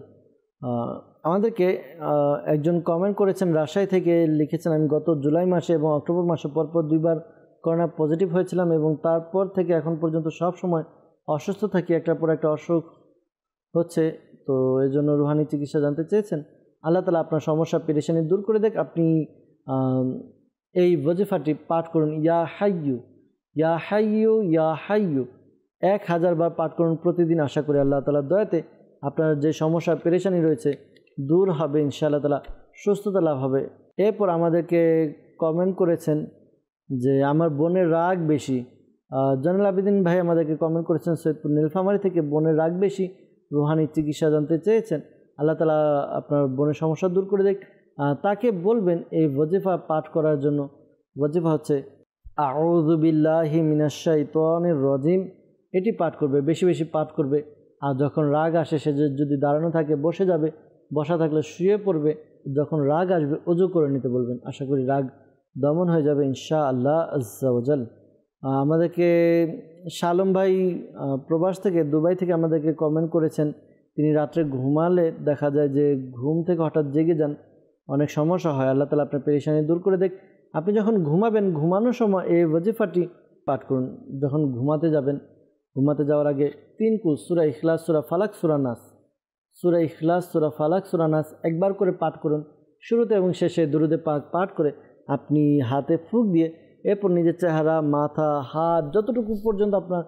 S2: আমাদেরকে একজন কমেন্ট করেছেন রাজশাহী থেকে, লিখেছেন, আমি গত জুলাই মাসে এবং অক্টোবর মাসে পরপর 2 বার করোনা পজিটিভ হয়েছিলাম এবং তারপর থেকে এখন পর্যন্ত সব সময় অসুস্থ থাকি, একটার পর একটা অসুখ হচ্ছে, তো এই জন্য রুহানি চিকিৎসা জানতে চেয়েছেন। আল্লাহ তাআলা আপনার সমস্যা পেরেশানি দূর করে দেখ। আপনি এই ওয়াজিফাটি পাঠ করুন, ইয়া হাইয়ু ইয়া হাইয়ু ইয়া হাইয়ু 1000 বার পাঠ করুন প্রতিদিন। আশা করি আল্লাহ তাআলার দয়াতে আপনার যে সমস্যা পেরেশানি রয়েছে দূর হবে ইনশাআল্লাহ তাআলা, সুস্থতা লাভ হবে। এরপর আমাদেরকে কমেন্ট করেছেন যে আমার বোনের রাগ বেশি। জয়নুল আবেদিন ভাই আমাদেরকে কমেন্ট করেছেন সৈয়দপুর নীলফামারী থেকে, বোনের রাগ বেশি, রুহানি চিকিৎসা জানতে চেয়েছেন। আল্লাহ তাআলা আপনার বোনের সমস্যা দূর করে দেখ। তাকে বলবেন এই ওয়াজিফা পাঠ করার জন্য। ওয়াজিফা হচ্ছে আউযু বিল্লাহি মিনাশ শাইতানির রাজিম, এটি পাঠ করবে, বেশি বেশি পাঠ করবে। আর যখন রাগ আসে সে যদি দাঁড়ানো থাকে বসে যাবে, বসা থাকলে শুয়ে পড়বে। যখন রাগ আসবে ওযু করে নিতে বলবেন। আশা করি রাগ দমন হয়ে যাবে ইনশাআল্লাহ আজ্জা ওয়া জাল। আমাদেরকে শালম ভাই প্রবাস থেকে, দুবাই থেকে আমাদেরকে কমেন্ট করেছেন, তিনি রাত্রে ঘুমালে দেখা যায় যে ঘুম থেকে হঠাৎ জেগে যান, অনেক সমস্যা হয়। আল্লাহ তাআলা আপনার পেরেশানি দূর করে দেখ। আপনি যখন ঘুমাবেন ঘুমানোর সময় এই ওয়াজিফাটি পাঠ করুন। যখন ঘুমাতে যাবেন, ঘুমাতে যাওয়ার আগে 3 কুল সূরা ইখলাস, সূরা ফালাক, সূরা নাস, সূরা ইখলাস, সূরা ফালাক, সূরা নাস একবার করে পাঠ করুন। শুরুতে এবং শেষে দুরুদে পাক পাঠ করে আপনি হাতে ফুঁক দিয়ে এরপর নিজের চেহারা, মাথা, হাত যতটুকু পর্যন্ত আপনার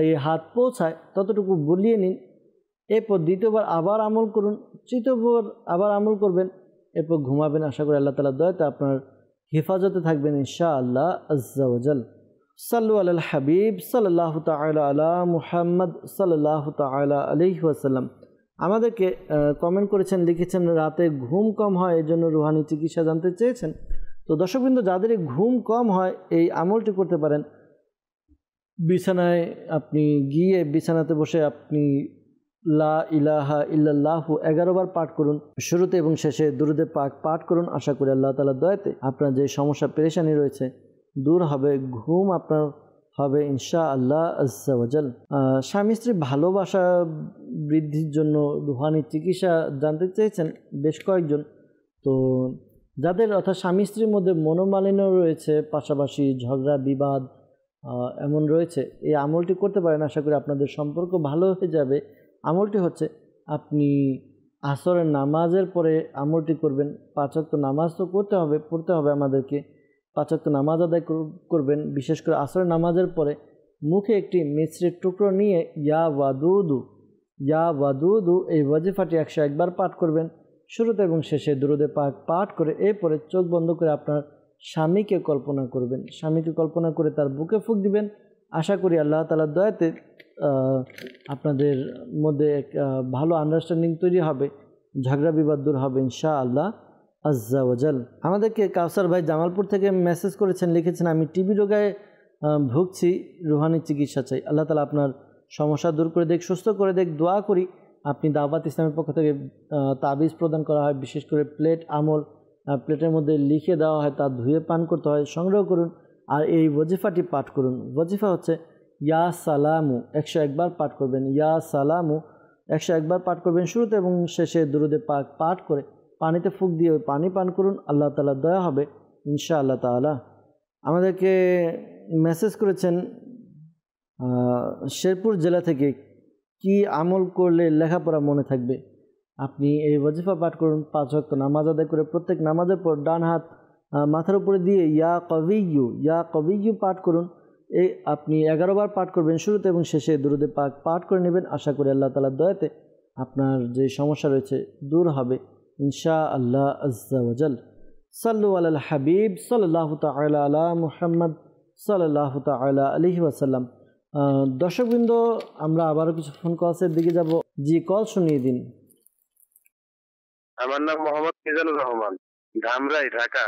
S2: এই হাত পৌঁছায় ততটুকু বুলিয়ে নিন। এরপর দ্বিতীয়বার আবার আমল করুন, তৃতীয়বার আবার আমল করবেন, এরপর ঘুমাবেন। আশা করি আল্লাহ তাআলার দয়াতে আপনার হেফাজতে থাকবেন ইনশাআল্লাহ আজ্জা ওয়া জাল। সাল্লু আলাল হাবিব সাল্লাল্লাহু তাআলা আলা মুহাম্মদ সাল্লাল্লাহু তাআলা আলাইহি ওয়াসাল্লাম। আমাদেরকে কমেন্ট করেছেন, লিখেছেন রাতে ঘুম কম হয় এজন্য রুহানি চিকিৎসা জানতে চেয়েছেন। তো দর্শকবৃন্দ, যাদের ঘুম কম হয় এই আমলটি করতে পারেন। বিছানায় আপনি গিয়ে বিছানাতে বসে আপনি লা ইলাহা ইল্লাল্লাহু 11 বার পাঠ করুন। শুরুতে এবং শেষে দুরুদে পাক পাঠ করুন। আশা করি আল্লাহ তাআলার দয়াতে আপনার যে সমস্যা পেরেশানি রয়েছে দূর হবে, ঘুম আপনার হবে ইনশাআল্লাহ আজ্জা ওয়া জাল। স্বামী স্ত্রীর ভালোবাসা বৃদ্ধির জন্য রুহানি চিকিৎসা জানতে চেয়েছেন বেশ কয়েকজন। তো যাদের অর্থাৎ স্বামী স্ত্রীর মধ্যে মনোমালিন্য রয়েছে, পাশাপাশি ঝগড়া বিবাদ এমন রয়েছে, এই আমলটি করতে পারেন। আশা করি আপনাদের সম্পর্ক ভালো হয়ে যাবে। আমলটি হচ্ছে আপনি আসরের নামাজের পরে আমলটি করবেন। 5 ওয়াক্ত নামাজ তো পড়তে হবে আমাদেরকে। 5 ওয়াক্ত নামাজ আদায় করবেন। বিশেষ করে আসরের নামাজের পরে মুখে একটি মিছরির টুকরো নিয়ে ইয়া ওয়াদুদু এই ওয়াজিফাটি 101 বার পাঠ করবেন। শুরুতে এবং শেষে দুরুদে পাক পাঠ করে এরপরে চোখ বন্ধ করে আপনার স্বামীকে কল্পনা করবেন। স্বামীকে কল্পনা করে তার বুকে ফুঁক দিবেন। আশা করি আল্লাহ তাআলার দয়াতে আপনাদের মধ্যে এক ভালো আন্ডারস্ট্যান্ডিং তৈরি হবে, ঝগড়া বিবাদ দূর হবে ইনশাআল্লাহ আজ্জা ওয়া জাল। আমাদেরকে কাউসার ভাই জামালপুর থেকে মেসেজ করেছেন, লিখেছেন আমি টিবি রোগে ভুগছি, রুহানি চিকিৎসা চাই। আল্লাহ তাআলা আপনার সমস্যা দূর করে দেখ, সুস্থ করে দেখ। দোয়া করি আপনি দাওয়াত ইসলামের পক্ষ থেকে তাবিজ প্রদান করা হয়, বিশেষ করে প্লেট আমল প্লেটের মধ্যে লিখে দেওয়া হয়, তা ধুয়ে পান করতে হয়, সংগ্রহ করুন আর এই ওয়াজিফাটি পাঠ করুন। ওয়াজিফা হচ্ছে ইয়া সালামু 101 বার পাঠ করবেন। ইয়া সালামু 101 বার পাঠ করবেন। শুরুতে এবং শেষে দুরুদে পাক পাঠ করে পানিতে ফুঁক দিয়ে ওই পানি পান করুন। আল্লাহ তাআলা দয়া হবে ইনশাআল্লাহ তাআলা। আমাদেরকে মেসেজ করেছেন শেরপুর জেলা থেকে, কি আমল করলে লেখাপড়া মনে থাকবে? আপনি এই ওয়াজিফা পাঠ করুন। 5 ওয়াক্ত নামাজ আদায় করে প্রত্যেক নামাজের পর ডান হাত মাথার উপরে দিয়ে ইয়া কবিয়্যু পাঠ করুন। এই আপনি 11 বার পাঠ করবেন। শুরুতে এবং শেষে দুরুদে পাক পাঠ করে নেবেন। আশা করি আল্লাহ তাআলার দয়াতে আপনার যে সমস্যা রয়েছে দূর হবে ইনশাআল্লাহ আজ্জা ওয়া জাল। সাল্লু আলাল হাবিব সাল্লাল্লাহু তাআলা আলা মুহাম্মদ সাল্লাল্লাহু তাআলা আলাইহি ওয়াসাল্লাম। দর্শকবৃন্দ, আমরা আবারও কিছু ফোন কলসের দিকে যাব। জি, কল শুনিয়ে দিন।
S3: আমার নাম মোহাম্মদ মিজানুর রহমান, ধামরাই, ঢাকা।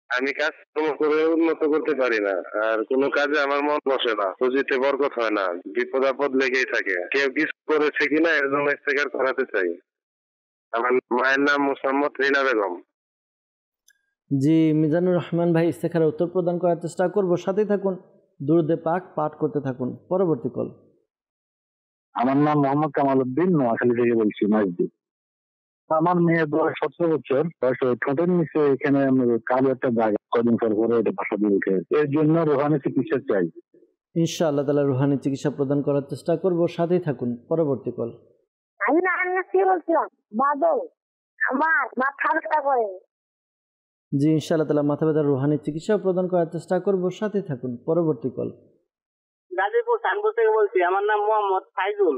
S3: আমি কাজ করে উন্নত করতে পারি না, আর কোনো কাজে আমার মন বসে না, পুঁজিতে বরকত হয় না, বিপদ আপদ লেগেই থাকে। কেউ কিছু করেছে কিনা এর জন্য ইস্তেগফার করাতে চাই। আমার মায়ের নাম মোসাম্মদ রিনা বেগম।
S2: জি মিজানুর রহমান ভাই, ইস্তেখারার উত্তর প্রদান করার চেষ্টা করব, সাথেই থাকুন, দুরুদে পাক পাঠ করতে থাকুন। পরবর্তী কল।
S4: আমার নাম মোহাম্মদ কামাল উদ্দিন, নোয়াখালী থেকে বলছি, মসজিদ। আমার মেয়ের বয়স 17 বছর, বয়স ঠোঁটের নিচে এখানে কালো একটা জায়গা, কদিন পর পরে এটা বাসা দিয়ে উঠে, এর জন্য রুহানি চিকিৎসা চাই।
S2: ইনশাআল্লাহ তাআলা রুহানি চিকিৎসা প্রদান করার চেষ্টা করব, সাথেই থাকুন। পরবর্তী কল।
S5: আমি না কি বলছিলাম, বাদল আমার মাথা ব্যথা করে।
S2: জি ইনশাআল্লাহ তাআলা মাথা ব্যথার রুহানি চিকিৎসা প্রদান করার চেষ্টা করব, সাথে থাকুন। পরবর্তী কল।
S3: গাজীপুর চাঁদপুর থেকে বলছি। আমার নাম মোহাম্মদ ফাইজুল।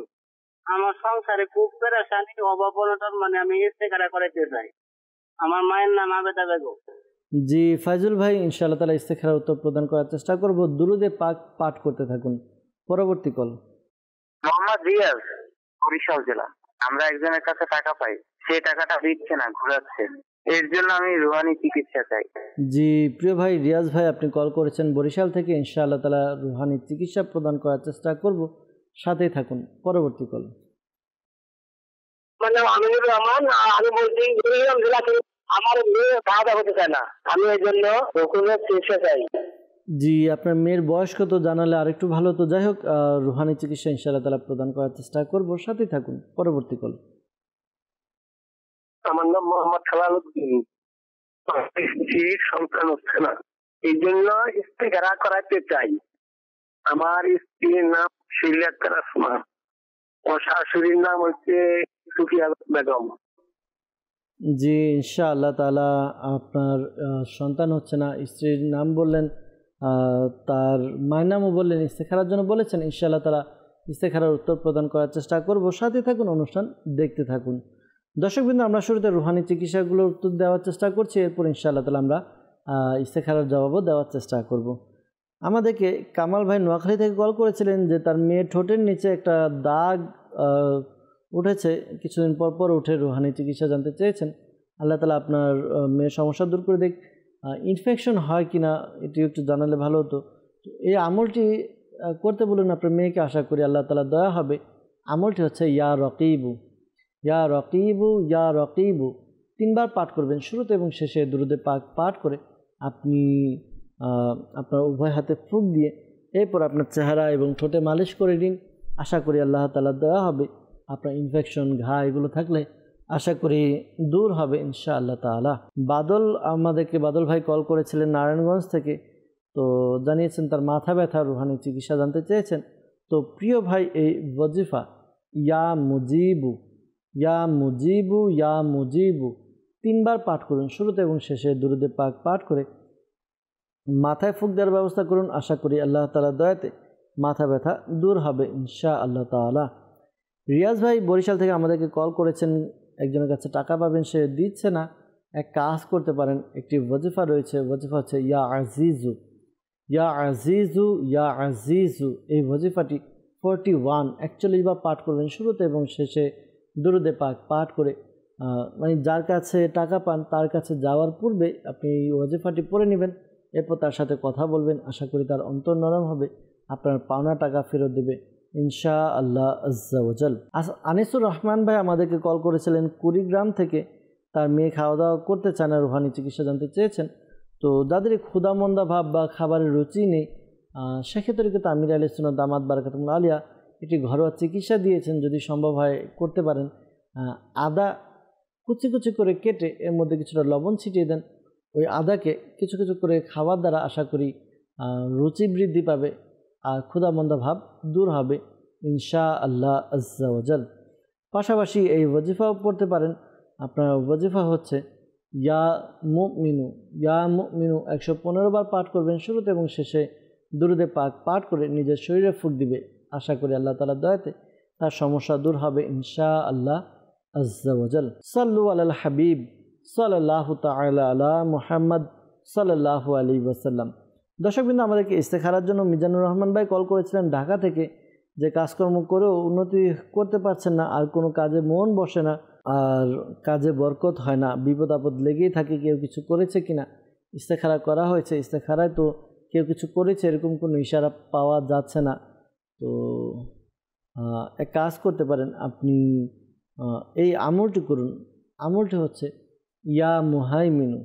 S3: আমার সংসারে খুব পেরেশানি, অভাব অনটন, মানে আমি ইস্তেখারা করাইতে চাই। আমার মায়ের নাম আবেদা বেগম।
S2: জি ফাইজুল ভাই, ইনশাআল্লাহ তাআলা ইস্তেখারার উত্তর প্রদান করার চেষ্টা করব। দুরুদে পাক পাঠ করতে থাকুন। পরবর্তী কল।
S3: মোহাম্মদ রিয়াজ, বরিশাল জেলা। আমরা একজনের কাছে টাকা পাই, সে টাকাটা দিচ্ছে না, ঘুরাচ্ছে। এর জন্য আমি রুহানি চিকিৎসা চাই।
S2: জি প্রিয় ভাই রিয়াজ ভাই, আপনি কল করেছেন বরিশাল থেকে। ইনশাআল্লাহ তাআলা রুহানি চিকিৎসা প্রদান করার চেষ্টা করব, সাথেই থাকুন। পরবর্তী কল।
S3: মানে আমিনুর রহমান, আমি বলছি বরিশাল জেলা থেকে। আমার মেয়ে খাওয়া দাওয়া করতে চায় না, আমি এই জন্য হুকুমের চিকিৎসা চাই।
S2: জি আপনার মেয়ের বয়স কত জানালে আরেকটু ভালো তো। যাই হোক, রুহানি চিকিৎসা ইনশাআল্লাহ তাআলা প্রদান করার চেষ্টা করব, সাথেই থাকুন। পরবর্তী কল।
S3: আমার নাম মোহাম্মদ খালালুদ্দিন। স্ত্রীর সন্তান হচ্ছে না, এই জন্য ইস্তেখারা করাতে চাই। আমার স্ত্রীর নাম শিলা আক্তার আসমা, ও শাশুড়ির নাম হচ্ছে সুফিয়া বেগম।
S2: জি ইনশাআল্লাহ তাআলা আপনার সন্তান হচ্ছে না, স্ত্রীর নাম বললেন, তার মায়ের নামও বললেন, ইস্তেখারার জন্য বলেছেন। ইনশাআল্লাহ তাআলা ইস্তেখারার উত্তর প্রদান করার চেষ্টা করব, সাথে থাকুন, অনুষ্ঠান দেখতে থাকুন। দর্শকবৃন্দ, আমরা শুরুতে রুহানি চিকিৎসাগুলোর উত্তর দেওয়ার চেষ্টা করছি, এরপর ইনশাআল্লাহ তাআলা আমরা ইস্তেখারার জবাবও দেওয়ার চেষ্টা করব। আমাদেরকে কামাল ভাই নোয়াখালী থেকে কল করেছিলেন যে তার মেয়ের ঠোঁটের নিচে একটা দাগ উঠেছে, কিছুদিন পর পর উঠে। রুহানি চিকিৎসা জানতে চেয়েছেন। আল্লাহ তাআলা আপনার মেয়ের সমস্যা দূর করে দেখ। ইনফেকশন হয় কি না এটি একটু জানালে ভালো হতো। এই আমলটি করতে বলুন আপনার মেয়েকে, আশা করি আল্লাহ তাআলা দয়া হবে। আমলটি হচ্ছে ইয়া রকিবু, ইয়া রকিবু, ইয়া রকিবু। 3 বার পাঠ করবেন, শুরুতে এবং শেষে দুরুদে পাক পাঠ করে আপনি আপনার উভয় হাতে ফুঁক দিয়ে এরপর আপনার চেহারা এবং ঠোঁটে মালিশ করে দিন। আশা করি আল্লাহ তাআলা দয়া হবে। আপনার ইনফেকশন, ঘা এগুলো থাকলে আশা করি দূর হবে ইনশাআল্লাহ তাআলা। বাদল ভাই কল করেছিলেন নারায়ণগঞ্জ থেকে, তো জানিয়েছেন তার মাথা ব্যথা, রুহানি চিকিৎসা জানতে চেয়েছেন। তো প্রিয় ভাই, এই ওয়াজিফা ইয়া মুজিবু, ইয়া মুজিবু, ইয়া মুজিবু 3 বার পাঠ করুন, শুরুতে এবং শেষে দুরুদে পাক পাঠ করে মাথায় ফুঁক দেওয়ার ব্যবস্থা করুন। আশা করি আল্লাহ তাআলার দয়াতে মাথা ব্যথা দূর হবে ইনশাআল্লাহ তাআলা। রিয়াজ ভাই বরিশাল থেকে আমাদেরকে কল করেছেন, একজনের কাছে টাকা পাবেন, সে দিচ্ছে না। এক কাজ করতে পারেন, একটি ওয়াজিফা রয়েছে, ওয়াজিফা হচ্ছে ইয়া আজিজু, ইয়া আজিজু, ইয়া আজিজু। এই ওয়াজিফাটি 41 বার পাঠ করবেন, শুরুতে এবং শেষে দুরুদে পাক পাঠ করে। মানে যার কাছে টাকা পান তার কাছে যাওয়ার পূর্বে আপনি এই ওয়াজিফাটি পড়ে নেবেন, এরপর তার সাথে কথা বলবেন। আশা করি তার অন্তর নরম হবে, আপনার পাওনা টাকা ফেরত দেবে ইনশাআল্লাহ আজ্জা ওয়াজাল। আনিসুর রহমান ভাই আমাদেরকে কল করেছিলেন কুড়িগ্রাম থেকে। তার মেয়ে খাওয়া দাওয়া করতে চান না, রুহানি চিকিৎসা জানতে চেয়েছেন। তো যাদের ক্ষুধামন্দা ভাব বা খাবারের রুচি নেই, সেক্ষেত্রে কিন্তু আমির আলী সুন্নাত দামাত বারাকাতুল্লাহ আলিয়া এটি ঘরোয়া চিকিৎসা দিয়েছেন। যদি সম্ভব হয় করতে পারেন। আদা কুচি কুচি করে কেটে এর মধ্যে কিছুটা লবণ ছিটিয়ে দেন। ওই আদাকে কিছু কিছু করে খাওয়ার দ্বারা আশা করি রুচি বৃদ্ধি পাবে আর ক্ষুধামন্দা ভাব দূর হবে ইনশাআল্লাহ আজ্জা ওয়াজাল। পাশাপাশি এই ওয়াজিফাও পড়তে পারেন। আপনার ওয়াজিফা হচ্ছে ইয়া মুমিনু, ইয়া মুমিনু 115 বার পাঠ করবেন, শুরুতে এবং শেষে দুরুদে পাক পাঠ করে নিজের শরীরে ফুঁক দিবে। আশা করি আল্লাহ তাআলার দয়াতে তার সমস্যা দূর হবে ইনশাআল্লাহ আজ্জা ওয়াজাল। সাল্লু আলাল হাবিব সাল্লাল্লাহু তাআলা আলা মুহাম্মদ সাল্লাল্লাহু আলাইহি ওয়াসাল্লাম। দর্শকবৃন্দ, আমাদেরকে ইস্তেখারার জন্য মিজানুর রহমান ভাই কল করেছিলেন ঢাকা থেকে, যে কাজকর্ম করেও উন্নতি করতে পারছেন না, আর কোনো কাজে মন বসে না, আর কাজে বরকত হয় না, বিপদ আপদ লেগেই থাকে। কেউ কিছু করেছে কিনা, ইস্তেখারা করা হয়েছে, ইস্তেখারায় তো কেউ কিছু করেছে এরকম কোনো ইশারা পাওয়া যাচ্ছে না। তো এক কাজ করতে পারেন, আপনি এই আমলটি করুন। আমলটি হচ্ছে ইয়া মুহাইমিনু,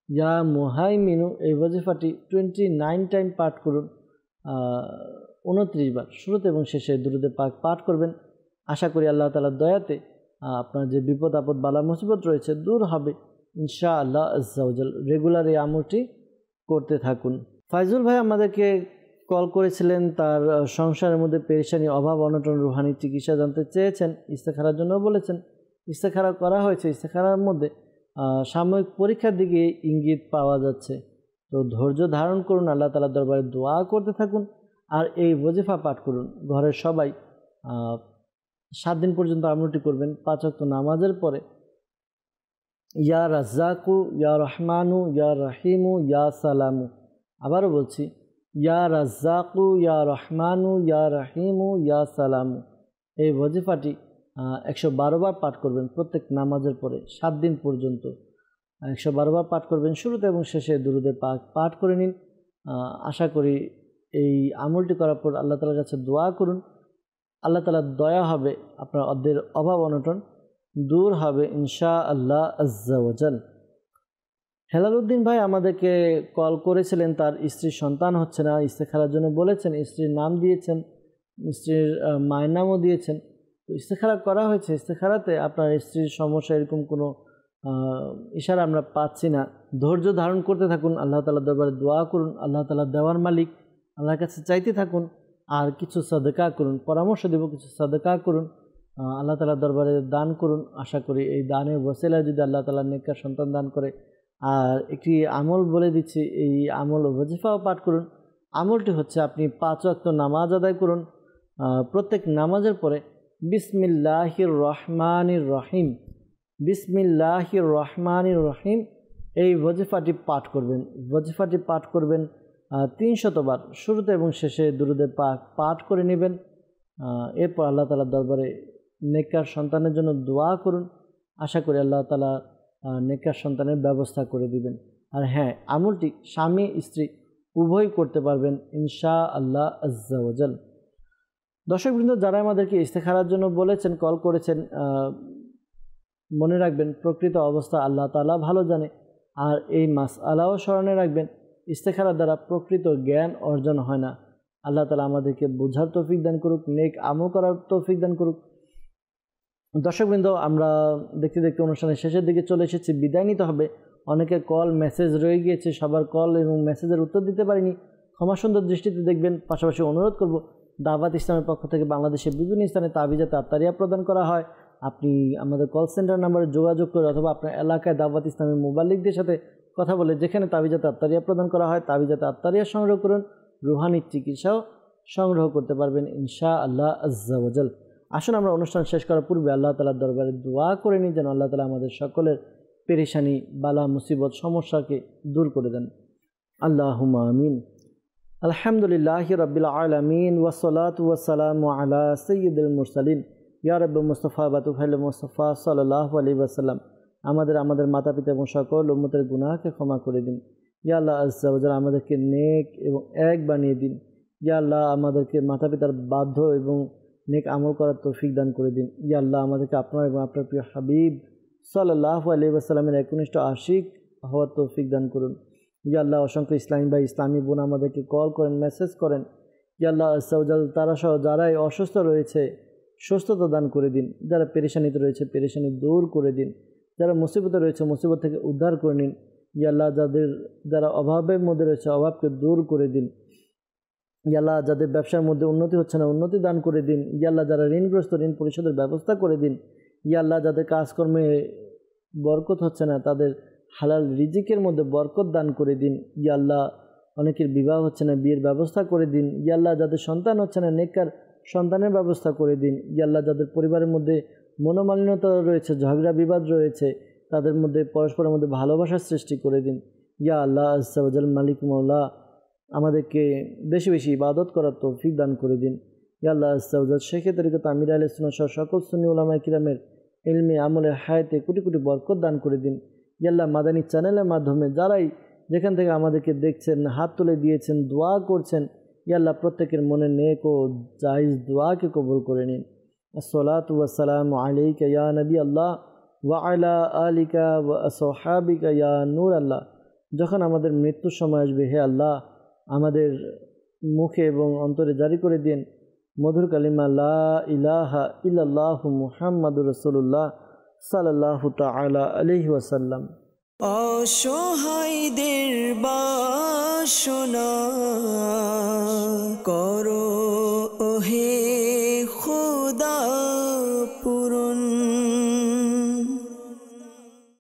S2: ইয়া মুহাইমিনু। এই ওয়াজিফাটি 29 টাইম পাঠ করুন, 29 বার, শুরুতে এবং শেষে দুরুদে পাক পাঠ করবেন। আশা করি আল্লাহ তাআলার দয়াতে আপনার যে বিপদ আপদ বালা মুসিবত রয়েছে দূর হবে ইনশাআল্লাহ আজ্জা ওয়াজাল। রেগুলার এই আমলটি করতে থাকুন। ফাইজুল ভাই আমাদেরকে কল করেছিলেন, তার সংসারের মধ্যে পেরেশানি, অভাব অনটন, রুহানি চিকিৎসা জানতে চেয়েছেন, ইস্তেখারার জন্য বলেছেন। ইস্তেখারা করা হয়েছে, ইস্তেখারার মধ্যে সাময়িক পরীক্ষার দিকে ইঙ্গিত পাওয়া যাচ্ছে। তো ধৈর্য ধারণ করুন, আল্লাহ তাআলার দরবারে দোয়া করতে থাকুন, আর এই ওয়াজিফা পাঠ করুন। ঘরের সবাই 7 দিন পর্যন্ত আমলটি করবেন 5 ওয়াক্ত নামাজের পরে। ইয়া রাজ্জাকু ইয়া রহমানু ইয়া রহিমু ইয়া সালামু। আবারও বলছি, ইয়া রাজ্জাকু ইয়া রহমানু ইয়া রহিমু ইয়া সালামু। এই ওয়াজিফাটি 112 বার পাঠ করবেন প্রত্যেক নামাজের পরে 7 দিন পর্যন্ত। 112 বার পাঠ করবেন, শুরুতে এবং শেষে দুরুদে পাক পাঠ করে নিন। আশা করি এই আমলটি করার পর আল্লাহ তাআলার কাছে দোয়া করুন, আল্লাহ তাআলার দয়া হবে, আপনার অভাব অনটন দূর হবে ইনশাআল্লাহ আজ্জা ওয়া জাল। হেলালুদ্দিন ভাই আমাদেরকে কল করেছিলেন, তার স্ত্রীর সন্তান হচ্ছে না, ইস্তেখারার জন্য বলেছেন, স্ত্রীর নাম দিয়েছেন, স্ত্রীর মায়ের নামও দিয়েছেন। তো ইস্তেখারা করা হয়েছে, ইস্তেখারাতে আপনার স্ত্রীর সমস্যা এরকম কোনো ইশারা আমরা পাচ্ছি না। ধৈর্য ধারণ করতে থাকুন, আল্লাহ তাআলার দরবারে দোয়া করুন, আল্লাহ তাআলা দেওয়ার মালিক, আল্লাহর কাছে চাইতে থাকুন, আর কিছু সাদকা করুন। পরামর্শ দেব, কিছু সাদকা করুন, আল্লাহ তাআলার দরবারে দান করুন। আশা করি এই দানের ওসিলায় যদি আল্লাহ তাআলা নেককার সন্তান দান করে। আর একটি আমল বলে দিচ্ছি, এই আমল ওয়াজিফাও পাঠ করুন। আমলটি হচ্ছে, আপনি 5 ওয়াক্ত নামাজ আদায় করুন, প্রত্যেক নামাজের পরে বিসমিল্লাহির রহমানির রহিম, বিসমিল্লাহির রহমানির রহিম এই ওয়াজিফাটি পাঠ করবেন। ওয়াজিফাটি পাঠ করবেন 300 বার, শুরুতে এবং শেষে দুরুদে পাক পাঠ করে নেবেন। এরপর আল্লাহ তাআলার দরবারে নেককার সন্তানের জন্য দোয়া করুন। আশা করি আল্লাহ তাআলা নেককার সন্তানের ব্যবস্থা করে দিবেন। আর হ্যাঁ, আমলটি স্বামী স্ত্রী উভয় করতে পারবেন ইনশাআল্লাহ আজ্জা ওয়া জাল। দর্শকবৃন্দ, যারা আমাদেরকে ইস্তেখারার জন্য বলেছেন, কল করেছেন, মনে রাখবেন প্রকৃত অবস্থা আল্লাহ তাআলা ভালো জানে। আর এই মাসআলাও স্মরণে রাখবেন, ইস্তেখারার দ্বারা প্রকৃত জ্ঞান অর্জন হয় না। আল্লাহ তাআলা আমাদেরকে বোঝার তৌফিক দান করুক, নেক আমল করার তৌফিক দান করুক। দর্শকবৃন্দ, আমরা দেখতে দেখতে অনুষ্ঠানের শেষের দিকে চলে এসেছি, বিদায় নিতে হবে। অনেকের কল মেসেজ রয়ে গিয়েছে, সবার কল এবং মেসেজের উত্তর দিতে পারিনি, ক্ষমা সুন্দর দৃষ্টিতে দেখবেন। পাশাপাশি অনুরোধ করব, দাওয়াত ইসলামের পক্ষ থেকে বাংলাদেশের বিভিন্ন স্থানে তাবিজাতে আত্তারিয়া প্রদান করা হয়। আপনি আমাদের কল সেন্টার নাম্বারে যোগাযোগ করে অথবা আপনার এলাকায় দাওয়াত ইসলামের মুবাল্লিকদের সাথে কথা বলে, যেখানে তাবিজাতে আত্তারিয়া প্রদান করা হয়, তাবিজাতে আত্তারিয়া সংগ্রহ করুন, রুহানি চিকিৎসাও সংগ্রহ করতে পারবেন ইনশাআল্লাহ আজ্জা ওয়া জাল। আসুন আমরা অনুষ্ঠান শেষ করার পূর্বে আল্লাহ তাআলার দরবারে দোয়া করে নিই, যেন আল্লাহ তাআলা আমাদের সকলের পেরেশানি, বালা, মুসিবত, সমস্যাকে দূর করে দেন। আল্লাহুম্মা আমিন। আলহামদুলিল্লাহি রাব্বিল আলামিন ওয়াসসালাতু ওয়াসসালামু আলা সাইয়্যিদিল মুরসালিন ইয়া রাব্বি মুস্তাফা বাতুফাইল মুস্তাফা সাল্লাল্লাহু আলাইহি ওয়াসাল্লাম। আমাদের মাতা পিতা এবং সকল উম্মতের গুনাহকে ক্ষমা করে দিন। ইয়া আল্লাহ আজ্জা ওয়া জাল, আমাদেরকে নেক এবং এক বানিয়ে দিন। ইয়া আল্লাহ, আমাদেরকে মাতা পিতার বাধ্য এবং নেক আমল করার তৌফিক দান করে দিন। ইয়া আল্লাহ, আমাদেরকে আপনার এবং আপনার প্রিয় হাবিব সাল্লাল্লাহু আলাইহি ওয়াসাল্লামের একনিষ্ঠ আশিক হওয়ার তৌফিক দান করুন। ইয়া আল্লাহ, অসংখ্য ইসলামী ভাই, ইসলামী বোন আমাদেরকে কল করেন, মেসেজ করেন। ইয়া আল্লাহ আজ্জা ওয়া জাল, তারা সহ যারাই অসুস্থ রয়েছে সুস্থতা দান করে দিন, যারা পেরেশানিতে রয়েছে পেরেশানি দূর করে দিন, যারা মুসিবতে রয়েছে মুসিবত থেকে উদ্ধার করে নিন। ইয়া আল্লাহ, যারা অভাবের মধ্যে রয়েছে অভাবকে দূর করে দিন। ইয়া আল্লাহ, যাদের ব্যবসার মধ্যে উন্নতি হচ্ছে না উন্নতি দান করে দিন। ইয়া আল্লাহ, যারা ঋণগ্রস্ত ঋণ পরিশোধের ব্যবস্থা করে দিন। ইয়া আল্লাহ, যাদের কাজকর্মে বরকত হচ্ছে না তাদের হালাল রিজিকের মধ্যে বরকত দান করে দিন। ইয়া আল্লাহ, অনেকের বিবাহ হচ্ছে না বিয়ের ব্যবস্থা করে দিন। ইয়া আল্লাহ, যাদের সন্তান হচ্ছে না নেককার সন্তানের ব্যবস্থা করে দিন। ইয়া আল্লাহ, যাদের পরিবারের মধ্যে মনোমালিন্যতা রয়েছে, ঝগড়া বিবাদ রয়েছে, তাদের মধ্যে পরস্পরের মধ্যে ভালোবাসার সৃষ্টি করে দিন। ইয়া আল্লাহ আজ্জা ওয়া জাল, মালিক মওলা, আমাদেরকে বেশি বেশি ইবাদত করার তৌফিক দান করে দিন। ইয়া আল্লাহ আজ্জা ওয়া জাল, শেখে তরিকত আমির আহলে সুন্নাহ সহ সকল সুন্নি উলামায়ে কিরামের ইলমে আমলে হায়াতে কোটি কোটি বরকত দান করে দিন। ইয়া আল্লাহ, মাদানী চ্যানেলের মাধ্যমে যারাই যেখান থেকে আমাদেরকে দেখছেন, হাত তুলে দিয়েছেন, দোয়া করছেন, ইয়া আল্লাহ, প্রত্যেকের মনে নেক ও জায়েজ দোয়াকে কবুল করে নিন। আসসালাতু ওয়াসসালামু আলাইকা ইয়া নবী আল্লাহ ওয়া আলা আলিকা ওয়া আসহাবিকা ইয়া নূর আল্লাহ। যখন আমাদের মৃত্যুর সময় আসবে, হে আল্লাহ, আমাদের মুখে এবং অন্তরে জারি করে দিন মধুর কালিমা লা ইলাহা ইল্লাল্লাহু মুহাম্মাদুর রাসূলুল্লাহ সাল্লাল্লাহু তাআলা আলাইহি ওয়াসাল্লাম।
S1: অসহায়দের বাসনা করো ওহে